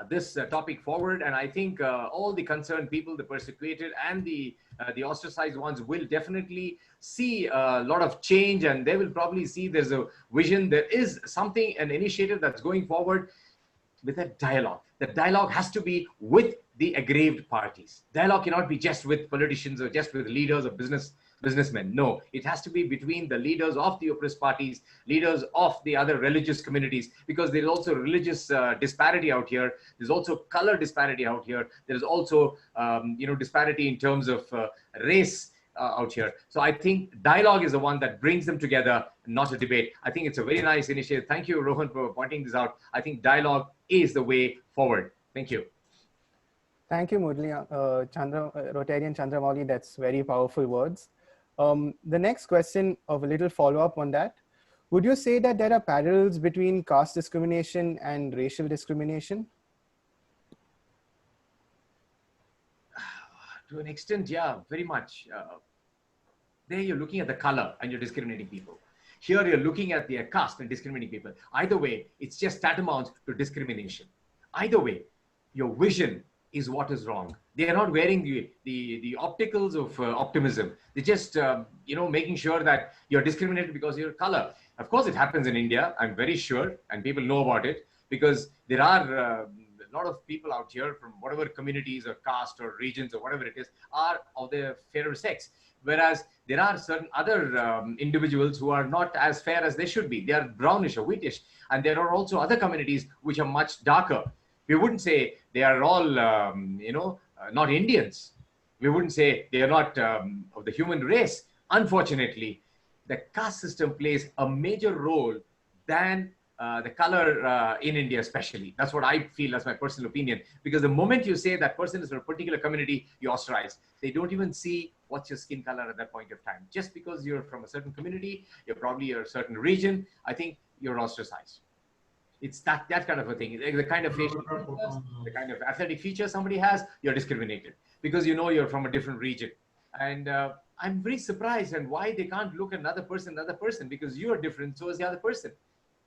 this topic forward, and I think all the concerned people, the persecuted and the ostracized ones, will definitely see a lot of change, and they will probably see there's a vision, there is something, an initiative that's going forward with a dialogue. The dialogue has to be with the aggrieved parties. Dialogue cannot be just with politicians or just with leaders or businessmen. No, it has to be between the leaders of the oppressed parties, leaders of the other religious communities, because there's also religious disparity out here. There's also color disparity out here. There's also, you know, disparity in terms of race out here. So I think dialogue is the one that brings them together, not a debate. I think it's a very nice initiative. Thank you, Rohan, for pointing this out. I think dialogue is the way forward. Thank you. Thank you, Rotarian Chandra Mauli. That's very powerful words. The next question of a little follow-up on that. Would you say that there are parallels between caste discrimination and racial discrimination? To an extent, yeah, very much. There you're looking at the color and you're discriminating people. Here you're looking at their caste and discriminating people. Either way, it's just tantamount to discrimination. Either way, your vision is what is wrong. They are not wearing the opticals of optimism. They're just, you know, making sure that you're discriminated because of your color. Of course, it happens in India, I'm very sure, and people know about it because there are a lot of people out here from whatever communities or caste or regions or whatever it is are of the fairer sex. Whereas there are certain other individuals who are not as fair as they should be. They are brownish or wheatish. And there are also other communities which are much darker. We wouldn't say they are all, not Indians. We wouldn't say they are not of the human race. Unfortunately, the caste system plays a major role than the color in India especially. That's what I feel as my personal opinion. Because the moment you say that person is from a particular community, you ostracize. They don't even see what's your skin color at that point of time. Just because you're from a certain community, you're probably a certain region, I think you're ostracized. It's that kind of a thing. The kind of facial features, the kind of athletic features somebody has, you're discriminated because you know you're from a different region. And I'm very surprised and why they can't look at another person, because you are different, so is the other person.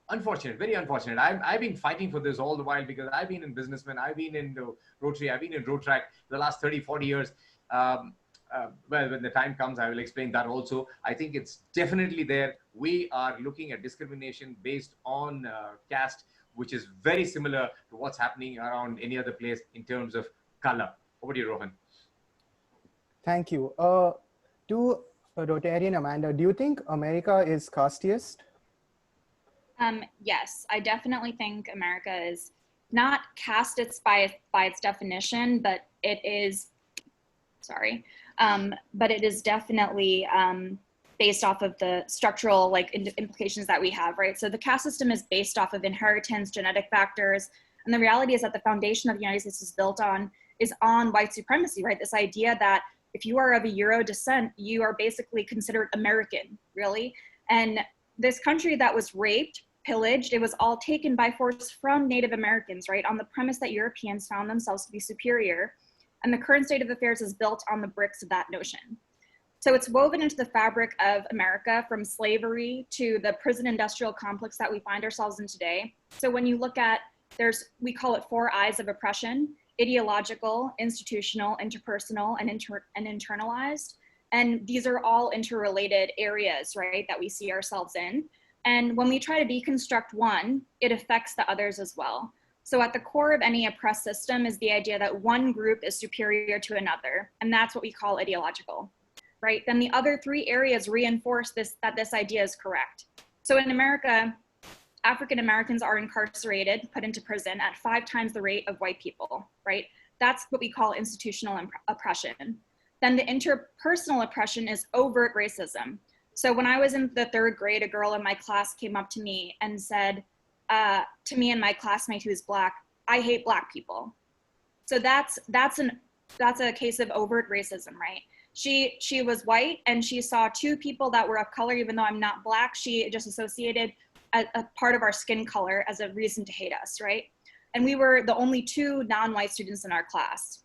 Unfortunate, very unfortunate. I've been fighting for this all the while because I've been in businessmen, I've been in the Rotary, I've been in Rotaract the last 30, 40 years. Well, when the time comes, I will explain that also. I think it's definitely there. We are looking at discrimination based on caste, which is very similar to what's happening around any other place in terms of color. Over to you, Rohan. Thank you. To Rotarian Amanda, do you think America is casteist? Yes, I definitely think America is not casteist by its definition, but it is, but it is definitely based off of the structural implications that we have, right? So the caste system is based off of inheritance, genetic factors, and the reality is that the foundation of the United States is built on white supremacy, right? This idea that if you are of a Euro descent, you are basically considered American, really. And this country that was raped, pillaged, it was all taken by force from Native Americans, right? On the premise that Europeans found themselves to be superior. And the current state of affairs is built on the bricks of that notion. So it's woven into the fabric of America, from slavery to the prison industrial complex that we find ourselves in today. So when you look at, we call it 4 eyes of oppression: ideological, institutional, interpersonal, and internalized. And these are all interrelated areas, right, that we see ourselves in. And when we try to deconstruct one, it affects the others as well. So at the core of any oppressed system is the idea that one group is superior to another, and that's what we call ideological, right? Then the other 3 areas reinforce that this idea is correct. So in America, African Americans are incarcerated, put into prison at 5 times the rate of white people, right? That's what we call institutional oppression. Then the interpersonal oppression is overt racism. So when I was in the 3rd grade, a girl in my class came up to me and said, to me and my classmate who is Black, "I hate Black people." So that's a case of overt racism, right? She was white and she saw 2 people that were of color, even though I'm not Black. She just associated a part of our skin color as a reason to hate us, right? And we were the only 2 non-white students in our class.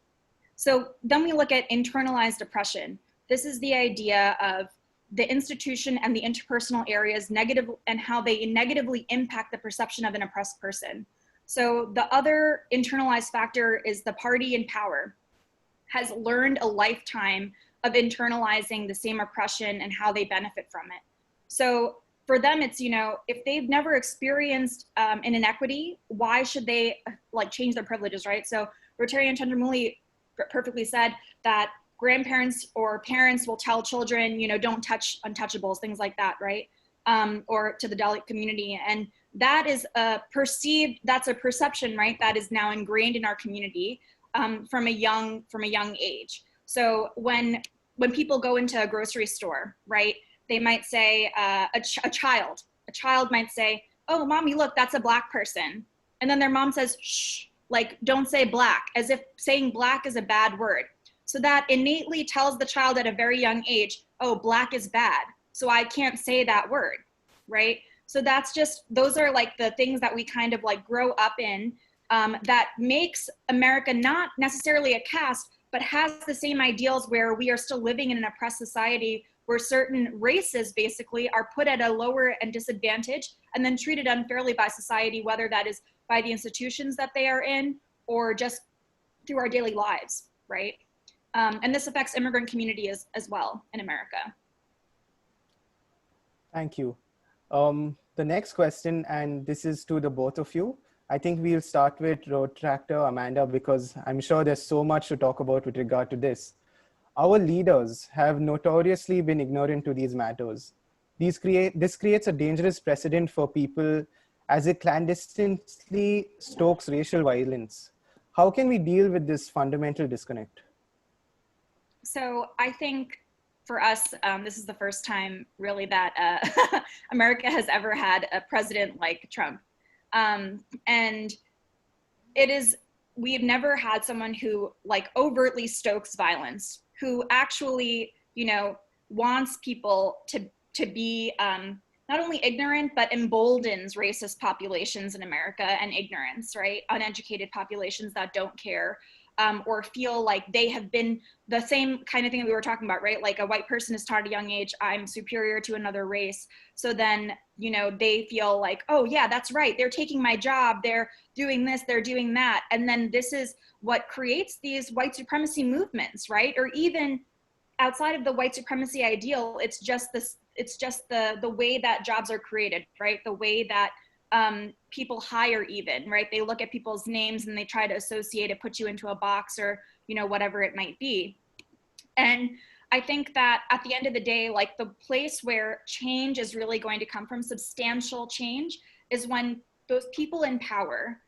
So then we look at internalized oppression. This is the idea of the institution and the interpersonal areas and how they negatively impact the perception of an oppressed person. So the other internalized factor is the party in power has learned a lifetime of internalizing the same oppression and how they benefit from it. So for them, it's, if they've never experienced an inequity, why should they change their privileges, right? So Rotarian Chandra Mauli perfectly said that grandparents or parents will tell children, don't touch untouchables, things like that, right? Or to the Dalit community. And that is that's a perception, right? That is now ingrained in our community from a young age. So when people go into a grocery store, right? They might say, a child might say, "Oh, mommy, look, that's a Black person." And then their mom says, "Shh, don't say Black," as if saying Black is a bad word. So that innately tells the child at a very young age, "Oh, Black is bad, so I can't say that word," right? So those are the things that we kind of grow up in that makes America not necessarily a caste, but has the same ideals where we are still living in an oppressed society where certain races basically are put at a lower and disadvantage and then treated unfairly by society, whether that is by the institutions that they are in or just through our daily lives, right? And this affects immigrant communities as well in America. Thank you. The next question, and this is to the both of you, I think we'll start with Rotractor Amanda, because I'm sure there's so much to talk about with regard to this. Our leaders have notoriously been ignorant to these matters. This creates a dangerous precedent for people as it clandestinely stokes racial violence. How can we deal with this fundamental disconnect? So I think for us, this is the first time really that America has ever had a president like Trump. And we've never had someone who like overtly stokes violence, who actually, you know, wants people to be not only ignorant, but emboldens racist populations in America and ignorance, right? Uneducated populations that don't care or feel like they have been the same kind of thing that we were talking about, right? Like a white person is taught at a young age, I'm superior to another race. So then, you know, they feel like, oh yeah, that's right. They're taking my job. They're doing this, they're doing that. And then this is what creates these white supremacy movements, right? Or even outside of the white supremacy ideal, it's just the way that jobs are created, right? The way that people hire even, right? They look at people's names and they try to associate it, put you into a box or, you know, whatever it might be. And I think that at the end of the day, like the place where change is really going to come from, substantial change, is when those people in power,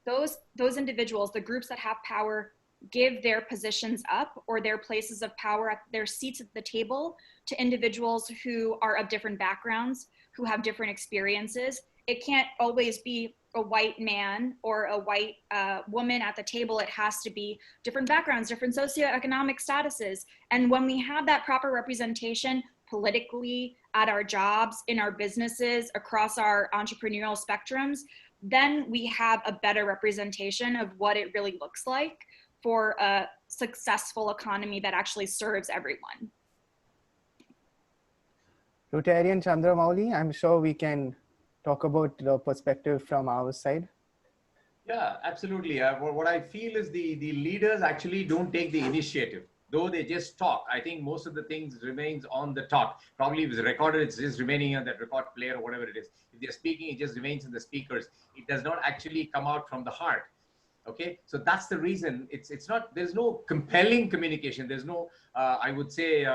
those individuals, the groups that have power, give their positions up or their places of power, at their seats at the table, to individuals who are of different backgrounds, who have different experiences. It can't always be a white man or a white woman at the table. It has to be different backgrounds, different socioeconomic statuses. And when we have that proper representation politically, at our jobs, in our businesses, across our entrepreneurial spectrums, then we have a better representation of what it really looks like for a successful economy that actually serves everyone. Rotarian Chandra, Mauli, I'm sure we can talk about the perspective from our side. Yeah, absolutely. What I feel is the leaders actually don't take the initiative, though they just talk. I think most of the things remains on the talk. Probably if it's recorded, it's just remaining on that record player or whatever it is. If they're speaking, it just remains in the speakers. It does not actually come out from the heart. Okay, so that's the reason it's not, there's no compelling communication. There's no, I would say,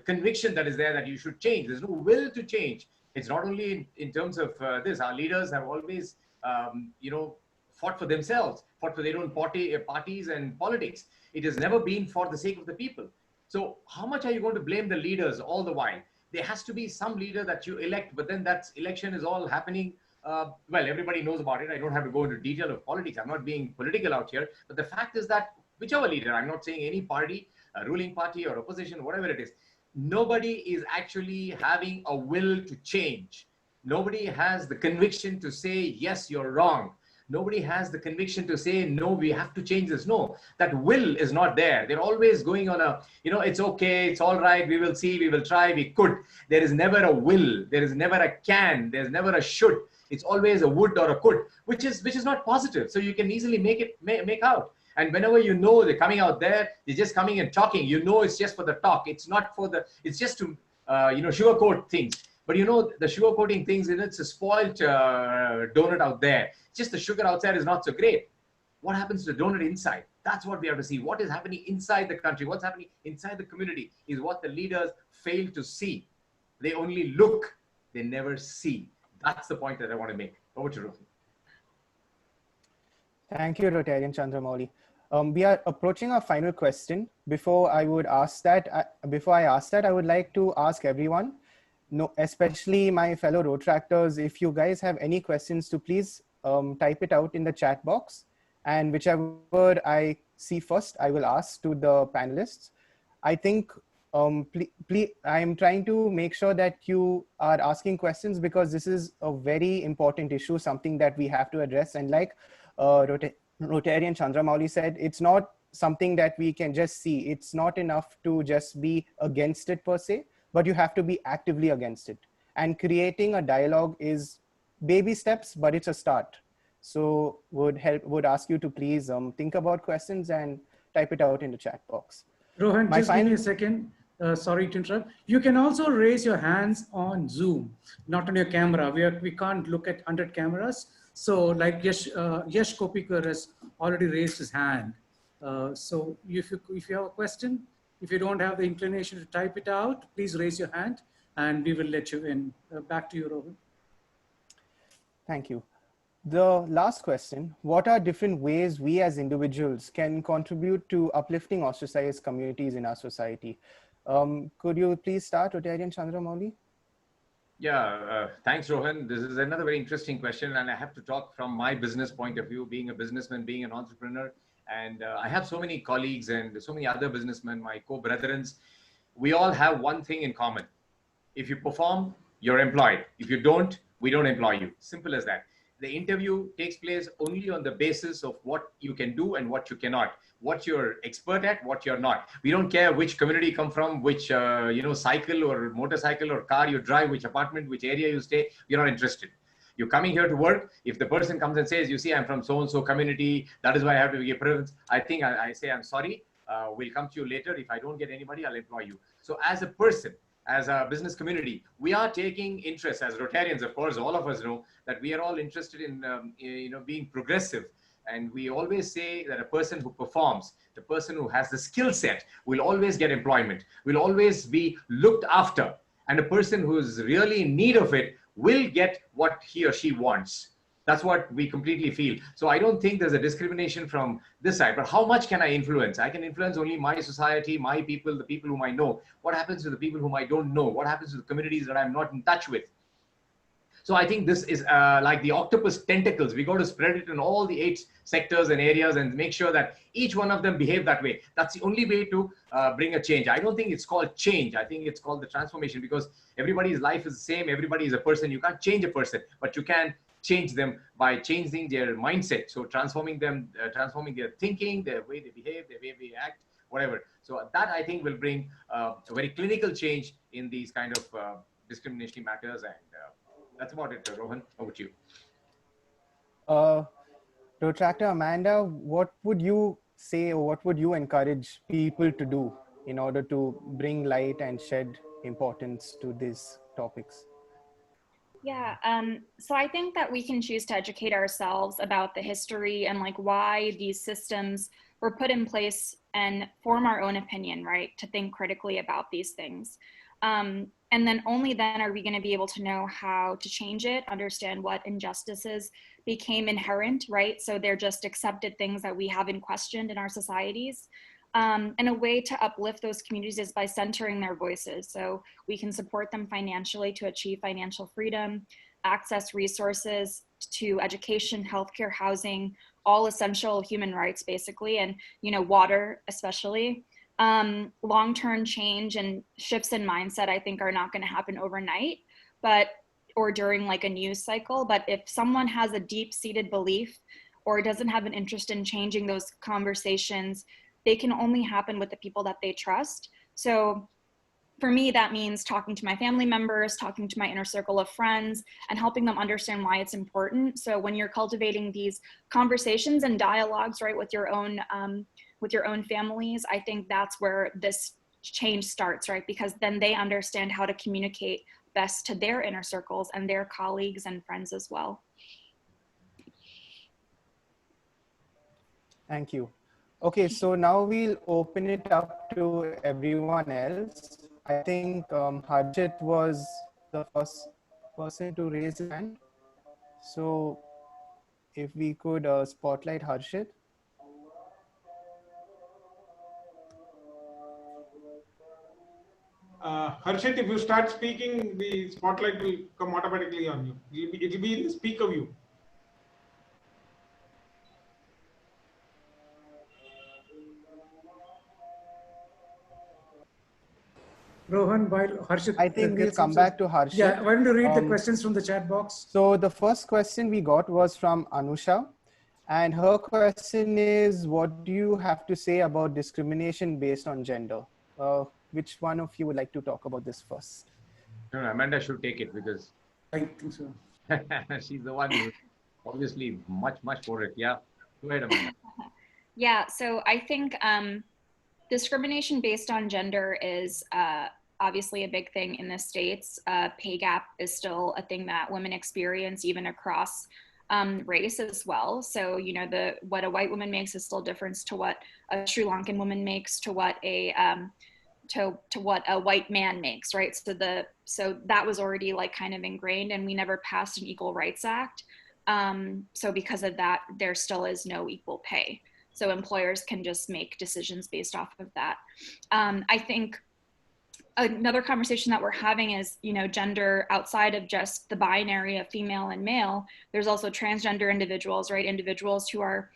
conviction that is there that you should change. There's no will to change. It's not only in terms of this. Our leaders have always, you know, fought for themselves, fought for their own parties and politics. It has never been for the sake of the people. So how much are you going to blame the leaders all the while? There has to be some leader that you elect, but then that election is all happening. Well, everybody knows about it. I don't have to go into detail of politics. I'm not being political out here. But the fact is that whichever leader, I'm not saying any party, a ruling party or opposition, whatever it is, nobody is actually having a will to change. Nobody has the conviction to say, yes, you're wrong. Nobody has the conviction to say, no, we have to change this. No, that will is not there. They're always going on a, you know, it's okay, it's all right, we will see, we will try, we could. There is never a will. There is never a can. There's never a should. It's always a would or a could, which is not positive. So you can easily make out. And whenever you know they're coming out there, they're just coming and talking. You know it's just for the talk. It's not for the, it's just to, you know, sugarcoat things. But you know, the sugarcoating things, it's a spoiled donut out there. Just the sugar outside is not so great. What happens to the donut inside? That's what we have to see. What is happening inside the country? What's happening inside the community is what the leaders fail to see. They only look, they never see. That's the point that I want to make. Over to Rohit. Thank you, Rotarian Chandra, Mauli. We are approaching our final question. Before I ask that, I would like to ask everyone, especially my fellow Rotractors, if you guys have any questions, to please type it out in the chat box. And whichever I see first, I will ask to the panelists. I think I'm trying to make sure that you are asking questions because this is a very important issue, something that we have to address. And like Rotarian Chandra Mauli said, it's not something that we can just see. It's not enough to just be against it per se, but you have to be actively against it. And creating a dialogue is baby steps, but it's a start. So would ask you to please think about questions and type it out in the chat box. Rohan, just give me a second. Sorry to interrupt. You can also raise your hands on Zoom, not on your camera. We can't look at 100 cameras. So like Yash Kopikar has already raised his hand. So if you have a question, if you don't have the inclination to type it out, please raise your hand and we will let you in. Back to you, Rohan. Thank you. The last question, what are different ways we as individuals can contribute to uplifting ostracized communities in our society? Could you please start, Rotarian Chandra, Mauli? Yeah, thanks, Rohan. This is another very interesting question, and I have to talk from my business point of view, being a businessman, being an entrepreneur. And I have so many colleagues and so many other businessmen, my co-brethrens. We all have one thing in common. If you perform, you're employed. If you don't, we don't employ you. Simple as that. The interview takes place only on the basis of what you can do and what you cannot, what you're expert at, what you're not. We don't care which community you come from, which cycle or motorcycle or car you drive, which apartment, which area you stay. We're not interested. You're coming here to work. If the person comes and says, you see, I'm from so-and-so community, that is why I have to give preference, I think I say, I'm sorry, we'll come to you later. If I don't get anybody, I'll employ you. So as a person, as a business community, we are taking interest as Rotarians. Of course, all of us know that we are all interested in being progressive, and we always say that a person who performs, the person who has the skill set, will always get employment, will always be looked after, and a person who is really in need of it will get what he or she wants. That's what we completely feel. So I don't think there's a discrimination from this side, but how much can I influence? I can influence only my society, my people, the people whom I know. What happens to the people whom I don't know? What happens to the communities that I'm not in touch with? So I think this is like the octopus tentacles. We got to spread it in all the 8 sectors and areas and make sure that each one of them behave that way. That's the only way to bring a change. I don't think it's called change. I think it's called the transformation, because everybody's life is the same. Everybody is a person. You can't change a person, but you can change them by changing their mindset. So transforming them, transforming their thinking, their way they behave, their way they act, whatever. So that I think will bring a very clinical change in these kind of discriminatory matters. And that's about it. Rohan, over to you. Protractor Amanda, what would you say, or what would you encourage people to do in order to bring light and shed importance to these topics? Yeah, so I think that we can choose to educate ourselves about the history and like why these systems were put in place and form our own opinion, right? To think critically about these things. And then only then are we going to be able to know how to change it, understand what injustices became inherent, right? So they're just accepted things that we haven't questioned in our societies. And a way to uplift those communities is by centering their voices. So we can support them financially to achieve financial freedom, access resources to education, healthcare, housing, all essential human rights basically, and water especially. Long-term change and shifts in mindset I think are not going to happen overnight, or during like a news cycle. But if someone has a deep-seated belief or doesn't have an interest in changing those conversations, they can only happen with the people that they trust. So for me, that means talking to my family members, talking to my inner circle of friends, and helping them understand why it's important. So when you're cultivating these conversations and dialogues, right, with your own families, I think that's where this change starts, right? Because then they understand how to communicate best to their inner circles and their colleagues and friends as well. Thank you. Okay, so now we'll open it up to everyone else. I think Harshit was the first person to raise his hand. So if we could spotlight Harshit. Harshit, if you start speaking, the spotlight will come automatically on you. It'll be in the speaker view. Rohan, while Harshit, I think we'll come back to Harshit. Yeah, why don't you read the questions from the chat box? So the first question we got was from Anusha, and her question is, what do you have to say about discrimination based on gender? Which one of you would like to talk about this first? No, Amanda should take it because I think so. She's the one who's obviously much for it. Yeah, go ahead, Amanda. Yeah, so I think discrimination based on gender is obviously a big thing in the States. Pay gap is still a thing that women experience even across race as well. So, you know, what a white woman makes is still different to what a Sri Lankan woman makes, to what a what a white man makes, right? So that was already like kind of ingrained, and we never passed an Equal Rights Act. So because of that, there still is no equal pay. So employers can just make decisions based off of that. I think another conversation that we're having is, you know, gender outside of just the binary of female and male. There's also transgender individuals, right? Individuals who are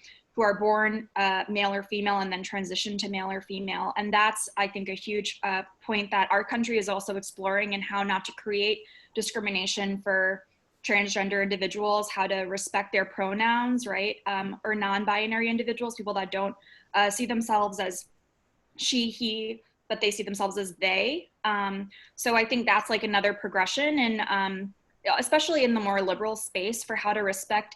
born male or female and then transition to male or female. And that's, I think, a huge point that our country is also exploring, in how not to create discrimination for transgender individuals, how to respect their pronouns, right? Or non-binary individuals, people that don't see themselves as she, he, but they see themselves as they. So I think that's like another progression, and especially in the more liberal space, for how to respect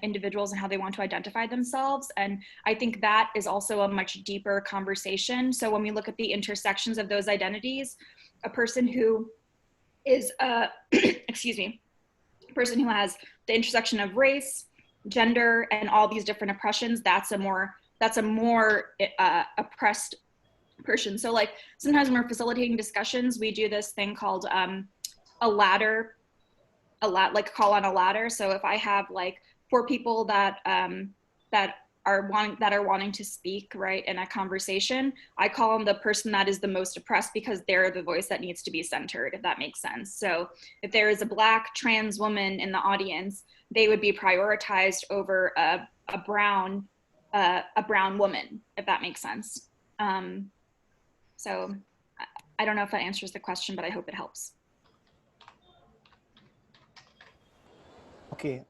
individuals and how they want to identify themselves. And I think that is also a much deeper conversation. So when we look at the intersections of those identities, a person who is, excuse me, a person who has the intersection of race, gender, and all these different oppressions, that's a more oppressed person. So like sometimes when we're facilitating discussions, we do this thing called a ladder, like call on a ladder. So if I have like 4 people that are wanting to speak, right, in a conversation, I call on the person that is the most oppressed, because they're the voice that needs to be centered, if that makes sense. So if there is a Black trans woman in the audience, they would be prioritized over a brown woman, if that makes sense. So I don't know if that answers the question, but I hope it helps. Okay,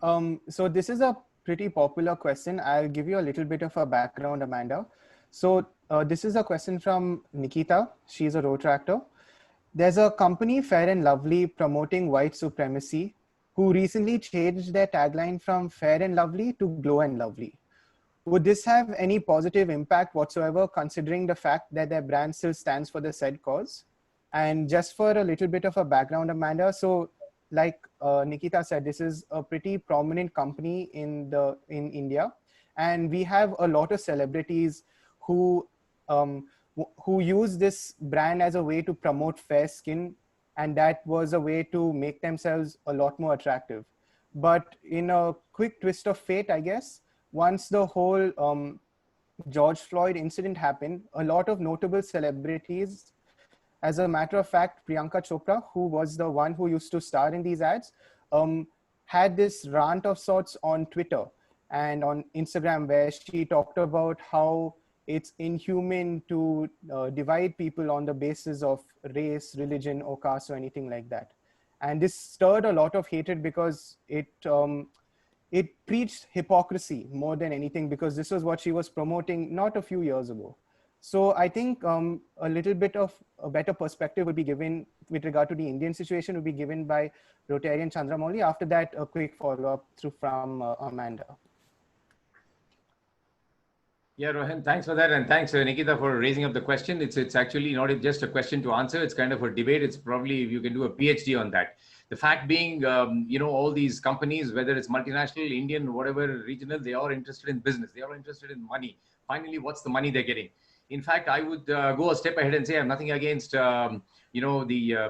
so this is a pretty popular question. I'll give you a little bit of a background, Amanda. So this is a question from Nikita. She's a Rotaractor. There's a company, Fair and Lovely, promoting white supremacy, who recently changed their tagline from Fair and Lovely to Glow and Lovely. Would this have any positive impact whatsoever, considering the fact that their brand still stands for the said cause? And just for a little bit of a background, Amanda, so like Nikita said, this is a pretty prominent company in India, and we have a lot of celebrities who use this brand as a way to promote fair skin, and that was a way to make themselves a lot more attractive. But in a quick twist of fate, I guess, once the whole George Floyd incident happened, a lot of notable celebrities, as a matter of fact, Priyanka Chopra, who was the one who used to star in these ads, had this rant of sorts on Twitter and on Instagram, where she talked about how it's inhuman to divide people on the basis of race, religion, or caste, or anything like that. And this stirred a lot of hatred, because it preached hypocrisy more than anything, because this was what she was promoting not a few years ago. So I think a little bit of a better perspective would be given with regard to the Indian situation would be given by Rotarian Chandra Mauli. After that, a quick follow-up from Amanda. Yeah, Rohan, thanks for that. And thanks, Nikita, for raising up the question. It's actually not just a question to answer. It's kind of a debate. It's probably, you can do a PhD on that. The fact being, all these companies, whether it's multinational, Indian, whatever, regional, they are interested in business. They are interested in money. Finally, what's the money they're getting? In fact, I would go a step ahead and say I have nothing against, the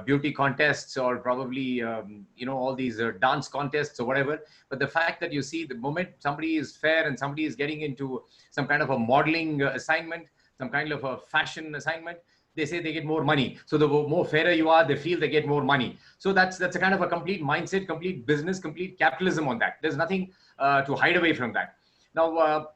beauty contests, or probably, all these dance contests or whatever. But the fact that you see the moment somebody is fair and somebody is getting into some kind of a modeling assignment, some kind of a fashion assignment, they say they get more money. So the more fairer you are, they feel they get more money. So that's a kind of a complete mindset, complete business, complete capitalism on that. There's nothing to hide away from that. Now,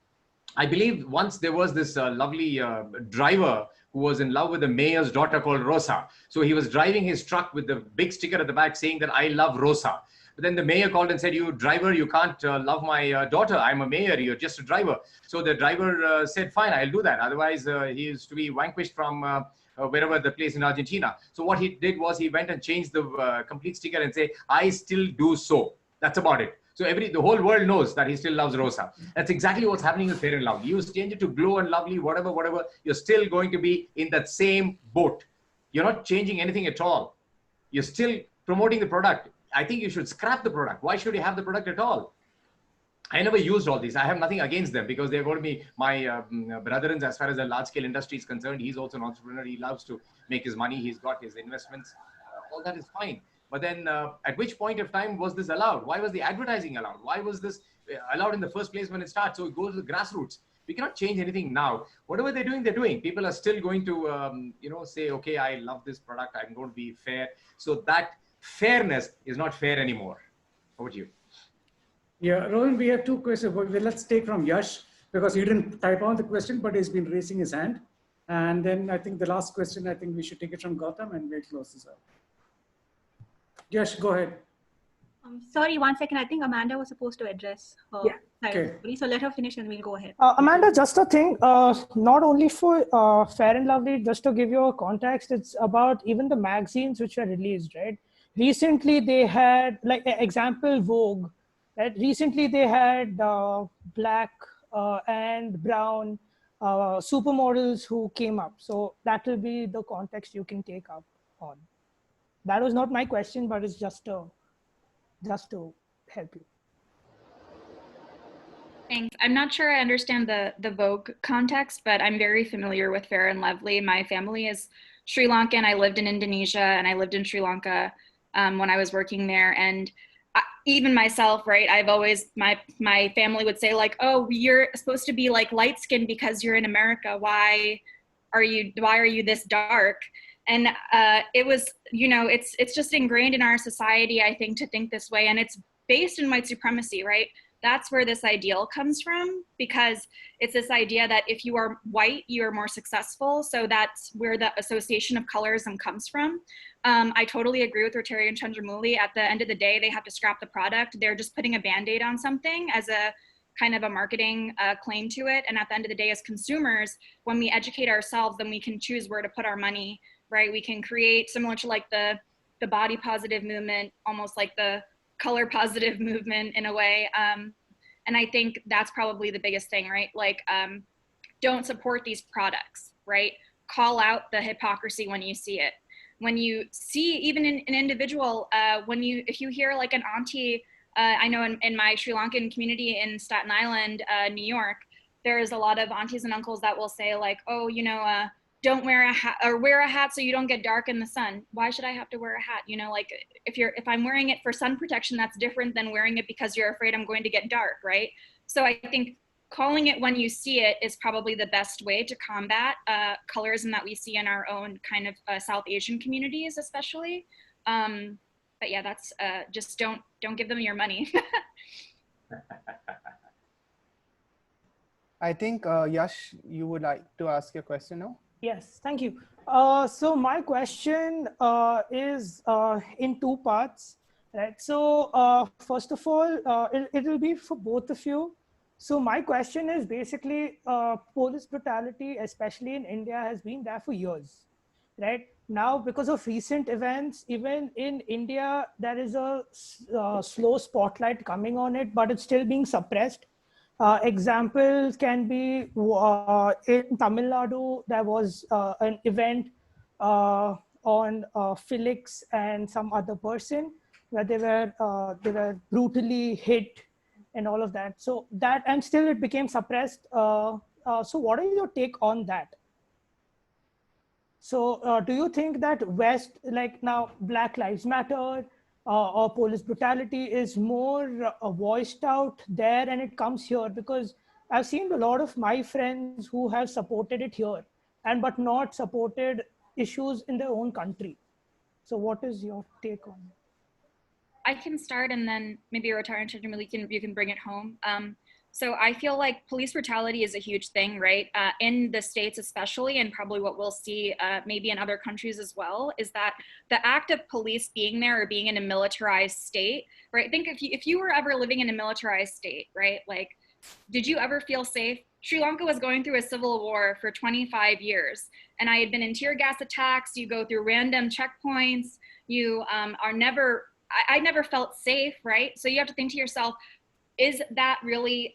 I believe once there was this lovely driver who was in love with the mayor's daughter called Rosa. So he was driving his truck with the big sticker at the back saying that I love Rosa. But then the mayor called and said, you driver, you can't love my daughter. I'm a mayor, you're just a driver. So the driver said, fine, I'll do that. Otherwise, he is to be vanquished from wherever the place in Argentina. So what he did was he went and changed the complete sticker and say, I still do so. That's about it. So the whole world knows that he still loves Rosa. That's exactly what's happening with Fair and Lovely. You change it to Glow and Lovely, whatever, you're still going to be in that same boat. You're not changing anything at all. You're still promoting the product. I think you should scrap the product. Why should you have the product at all? I never used all these. I have nothing against them because they're going to be my brethren as far as the large scale industry is concerned. He's also an entrepreneur. He loves to make his money. He's got his investments. All that is fine. But then at which point of time was this allowed? Why was the advertising allowed? Why was this allowed in the first place when it starts? So it goes to the grassroots. We cannot change anything now. Whatever they're doing, they're doing. People are still going to, say, okay, I love this product. I'm going to be fair. So that fairness is not fair anymore. Over to you. Yeah, Rohan, we have two questions. Well, let's take from Yash, because he didn't type on the question, but he's been raising his hand. And then I think the last question, I think we should take it from Gautam and we'll close this out. Yash, go ahead. Sorry, 1 second. I think Amanda was supposed to address her side. Okay. So let her finish and we'll go ahead. Amanda, just a thing, not only for Fair and Lovely, just to give you a context, it's about even the magazines which were released, right? Recently, they had, like, example, Vogue, right? Recently, they had black and brown supermodels who came up. So that will be the context you can take up on. That was not my question, but it's just to help you. Thanks. I'm not sure I understand the Vogue context, but I'm very familiar with Fair and Lovely. My family is Sri Lankan. I lived in Indonesia and I lived in Sri Lanka when I was working there. And even myself, right, I've always, my family would say like, oh, you're supposed to be like light skinned because you're in America. Why are you this dark? And it was, it's just ingrained in our society, I think, to think this way. And it's based in white supremacy, right? That's where this ideal comes from, because it's this idea that if you are white, you are more successful. So that's where the association of colorism comes from. I totally agree with Rotarian Chandra. At the end of the day, they have to scrap the product. They're just putting a Band-Aid on something as a kind of a marketing claim to it. And at the end of the day, as consumers, when we educate ourselves, then we can choose where to put our money, right? We can create, similar to like the body positive movement, almost like the color positive movement in a way. And I think that's probably the biggest thing, right? Like, don't support these products, right? Call out the hypocrisy when you see it. When you see, even in an individual, if you hear like an auntie, I know in my Sri Lankan community in Staten Island, New York, there's a lot of aunties and uncles that will say like, oh, don't wear a hat, or wear a hat so you don't get dark in the sun. Why should I have to wear a hat? Like if I'm wearing it for sun protection, that's different than wearing it because you're afraid I'm going to get dark, right? So I think calling it when you see it is probably the best way to combat colorism that we see in our own kind of South Asian communities, especially. But yeah, that's just don't give them your money. I think Yash, you would like to ask your question now? Yes, thank you. So my question is in two parts, right? So first of all, it will be for both of you. So my question is basically police brutality, especially in India, has been there for years, right? Now, because of recent events, even in India, there is a slow spotlight coming on it, but it's still being suppressed. Examples can be in Tamil Nadu, there was an event on Felix and some other person where they were brutally hit and all of that. So that, and still it became suppressed. So what are your take on that? So do you think that West, like now Black Lives Matter, or police brutality is more voiced out there and it comes here? Because I've seen a lot of my friends who have supported it here but not supported issues in their own country. So what is your take on it? I can start and then maybe Rotarian Chandra, you can bring it home. So I feel like police brutality is a huge thing, right? In the States especially, and probably what we'll see maybe in other countries as well, is that the act of police being there or being in a militarized state, right? Think if you were ever living in a militarized state, right? Like, did you ever feel safe? Sri Lanka was going through a civil war for 25 years, and I had been in tear gas attacks. You go through random checkpoints. You I never felt safe, right? So you have to think to yourself, is that really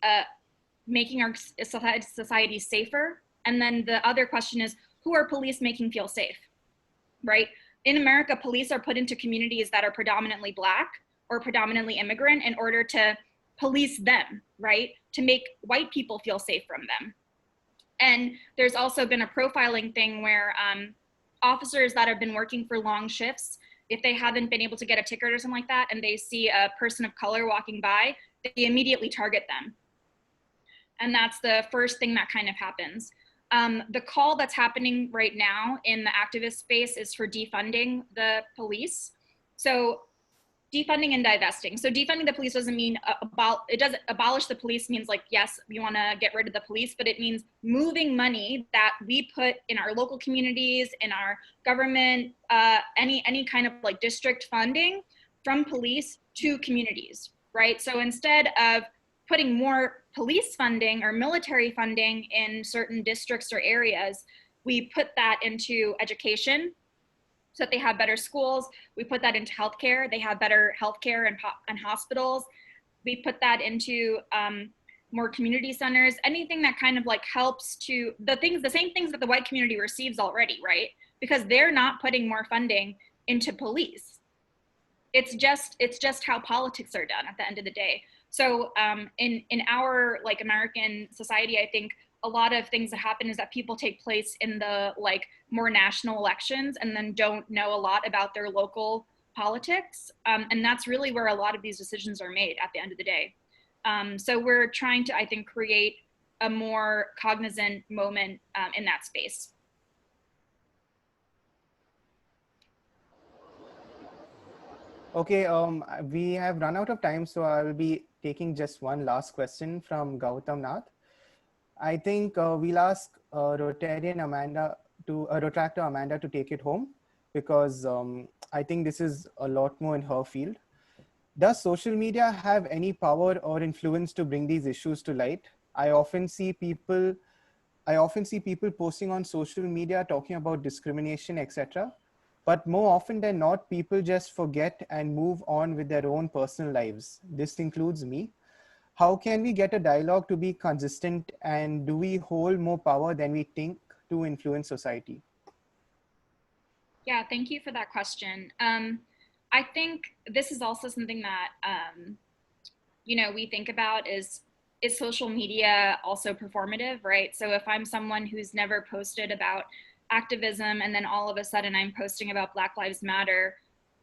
making our society safer? And then the other question is, who are police making feel safe, right? In America, police are put into communities that are predominantly Black or predominantly immigrant in order to police them, right? To make white people feel safe from them. And there's also been a profiling thing where officers that have been working for long shifts, if they haven't been able to get a ticket or something like that, and they see a person of color walking by, they immediately target them. And that's the first thing that kind of happens. The call that's happening right now in the activist space is for defunding the police. So defunding and divesting. So defunding the police doesn't mean it doesn't abolish the police means like, yes, we want to get rid of the police, but it means moving money that we put in our local communities, in our government, any kind of like district funding from police to communities, right? So instead of putting more police funding or military funding in certain districts or areas, we put that into education, so that they have better schools. We put that into healthcare. They have better healthcare and hospitals. We put that into more community centers, anything that kind of like helps to the same things that the white community receives already, right? Because they're not putting more funding into police. It's just how politics are done at the end of the day. So in our like American society, I think a lot of things that happen is that people take place in the like more national elections and then don't know a lot about their local politics. And that's really where a lot of these decisions are made at the end of the day. So we're trying to, I think, create a more cognizant moment in that space. Okay, we have run out of time, so I will be taking just one last question from Gautam Nath. I think we'll ask Rotarian Amanda Rotractor Amanda to take it home, because I think this is a lot more in her field. Does social media have any power or influence to bring these issues to light? I often see people posting on social media talking about discrimination, etc. But more often than not, people just forget and move on with their own personal lives. This includes me. How can we get a dialogue to be consistent, and do we hold more power than we think to influence society? Yeah, thank you for that question. I think this is also something that, we think about is social media also performative, right? So if I'm someone who's never posted about activism and then all of a sudden I'm posting about Black Lives Matter,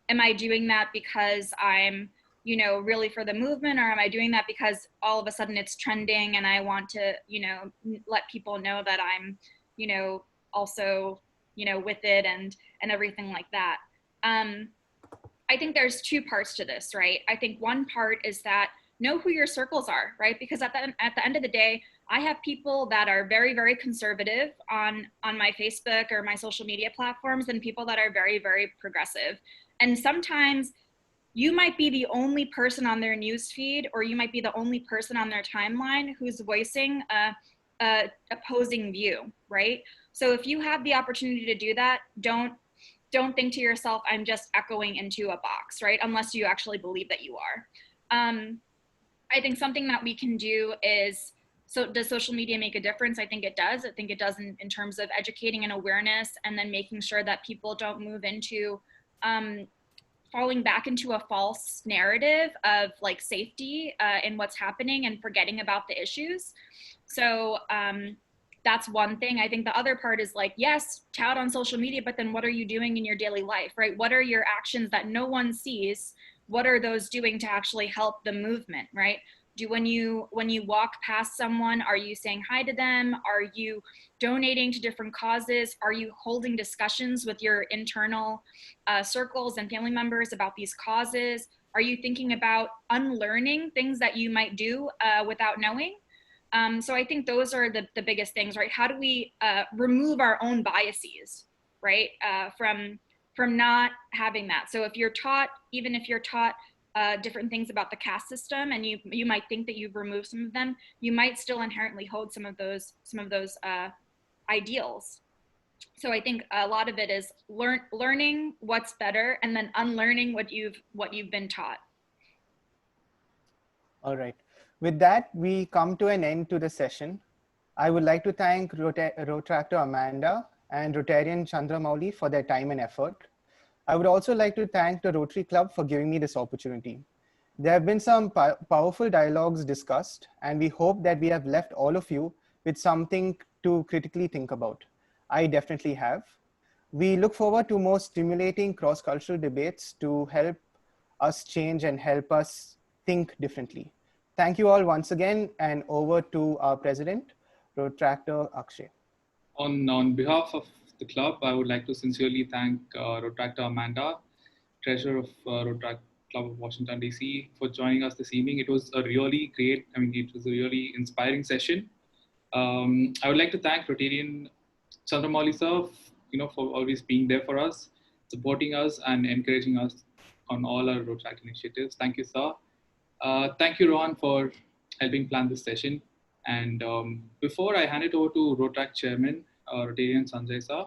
am I doing that because I'm really for the movement, or am I doing that because all of a sudden it's trending and I want to, let people know that I'm, also, with it and everything like that. I think there's two parts to this, right? I think one part is that know who your circles are, right? Because at the end of the day, I have people that are very, very conservative on my Facebook or my social media platforms, and people that are very, very progressive. And sometimes you might be the only person on their newsfeed, or you might be the only person on their timeline who's voicing a opposing view, right? So if you have the opportunity to do that, don't think to yourself, I'm just echoing into a box, right? Unless you actually believe that you are. I think something that we can do is, so does social media make a difference? I think it does. I think it does in terms of educating and awareness, and then making sure that people don't move into falling back into a false narrative of like safety in what's happening and forgetting about the issues. So that's one thing. I think the other part is like, yes, tout on social media, but then what are you doing in your daily life, right? What are your actions that no one sees? What are those doing to actually help the movement, right? When you walk past someone, are you saying hi to them? Are you donating to different causes? Are you holding discussions with your internal circles and family members about these causes? Are you thinking about unlearning things that you might do without knowing? So I think those are the biggest things, right? How do we remove our own biases, right? From not having that. So if you're taught, even if you're taught different things about the caste system, and you might think that you've removed some of them, you might still inherently hold some of those ideals. So I think a lot of it is learning what's better, and then unlearning what you've been taught. All right. With that, we come to an end to the session. I would like to thank Rotractor Amanda and Rotarian Chandra Mauli for their time and effort. I would also like to thank the Rotary Club for giving me this opportunity. There have been some powerful dialogues discussed, and we hope that we have left all of you with something to critically think about. I definitely have. We look forward to more stimulating cross-cultural debates to help us change and help us think differently. Thank you all once again, and over to our president, Rotractor Akshay. On behalf of the club, I would like to sincerely thank Rotractor Amanda, treasurer of Rotary Club of Washington, D.C., for joining us this evening. It was a really great, it was a really inspiring session. I would like to thank Rotarian Chandra Mauli sir, for always being there for us, supporting us and encouraging us on all our Rotary initiatives. Thank you, sir. Thank you, Rohan, for helping plan this session. And before I hand it over to Rotary Chairman, Rotarian Sanjay sir,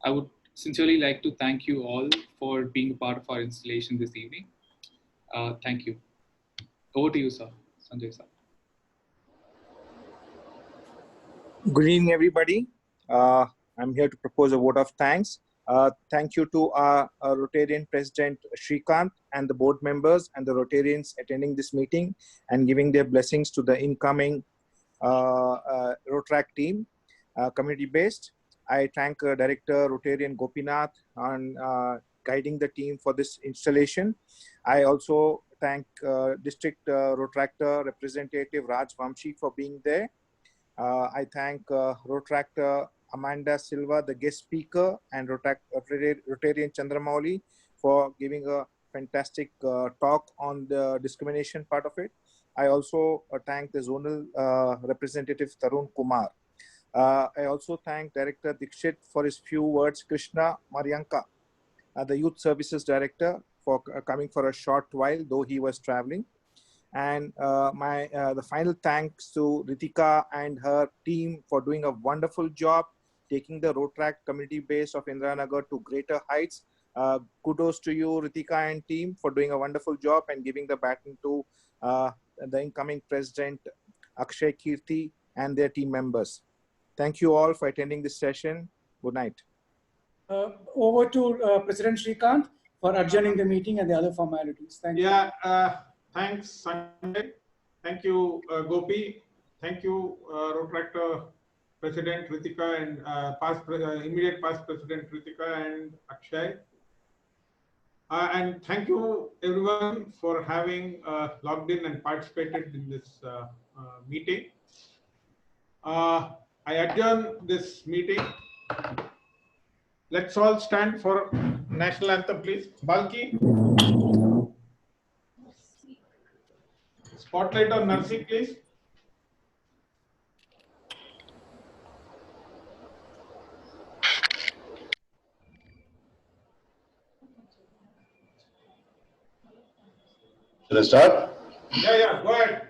I would sincerely like to thank you all for being a part of our installation this evening. Thank you. Over to you, sir. Sanjay sir. Good evening, everybody. I'm here to propose a vote of thanks. Thank you to our Rotarian President Shrikant and the board members and the Rotarians attending this meeting and giving their blessings to the incoming Rotary team, community-based. I thank Director Rotarian Gopinath on guiding the team for this installation. I also thank District Rotractor Representative Raj Vamshi for being there. I thank Rotractor Amanda Silva, the guest speaker, and Rotarian Chandra Mauli for giving a fantastic talk on the discrimination part of it. I also thank the zonal representative Tarun Kumar. I also thank Director Dikshit for his few words, Krishna Maryanka, the Youth Services Director, for coming for a short while, though he was traveling. And the final thanks to Ritika and her team for doing a wonderful job, taking the Rotary community base of Indiranagar to greater heights. Kudos to you, Ritika and team, for doing a wonderful job and giving the baton to the incoming President Akshay Kirti and their team members. Thank you all for attending this session. Good night. Over to President Shrikant for adjourning the meeting and the other formalities. Thank you. Thanks, Sanjay. Thank you, Gopi. Thank you, Rotractor President Ritika and immediate past President Ritika and Akshay. And thank you, everyone, for having logged in and participated in this meeting. I adjourn this meeting. Let's all stand for national anthem, please. Balki. Spotlight on Narsi, please. Should I start? Yeah, go ahead.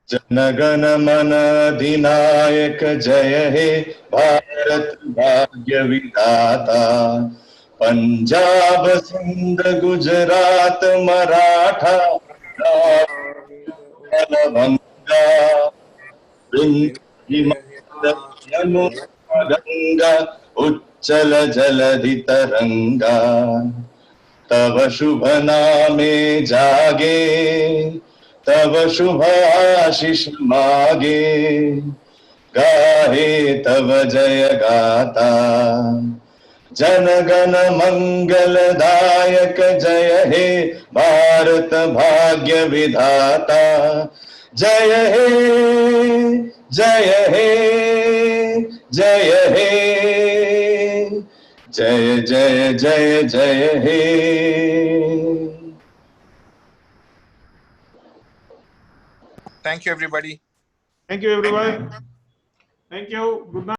Janagana Mana Dinayak Jaya He Bharat Bhagya Vidhata Punjab Sindh Gujarat Maratha Banga Yamuna Ganga Uchchala Jaladhi Taranga Tava Shubha Name Jage Tava Shubha Ashish Mage Gahe Tava Jaya Gata Janagana Mangaldayak Jaya He Bharat Bhagya Vidhata Jaya He Jaya He Jaya He Jaya Jaya Jaya Jaya He. Thank you, everybody. Thank you, everyone. Thank you. Good night.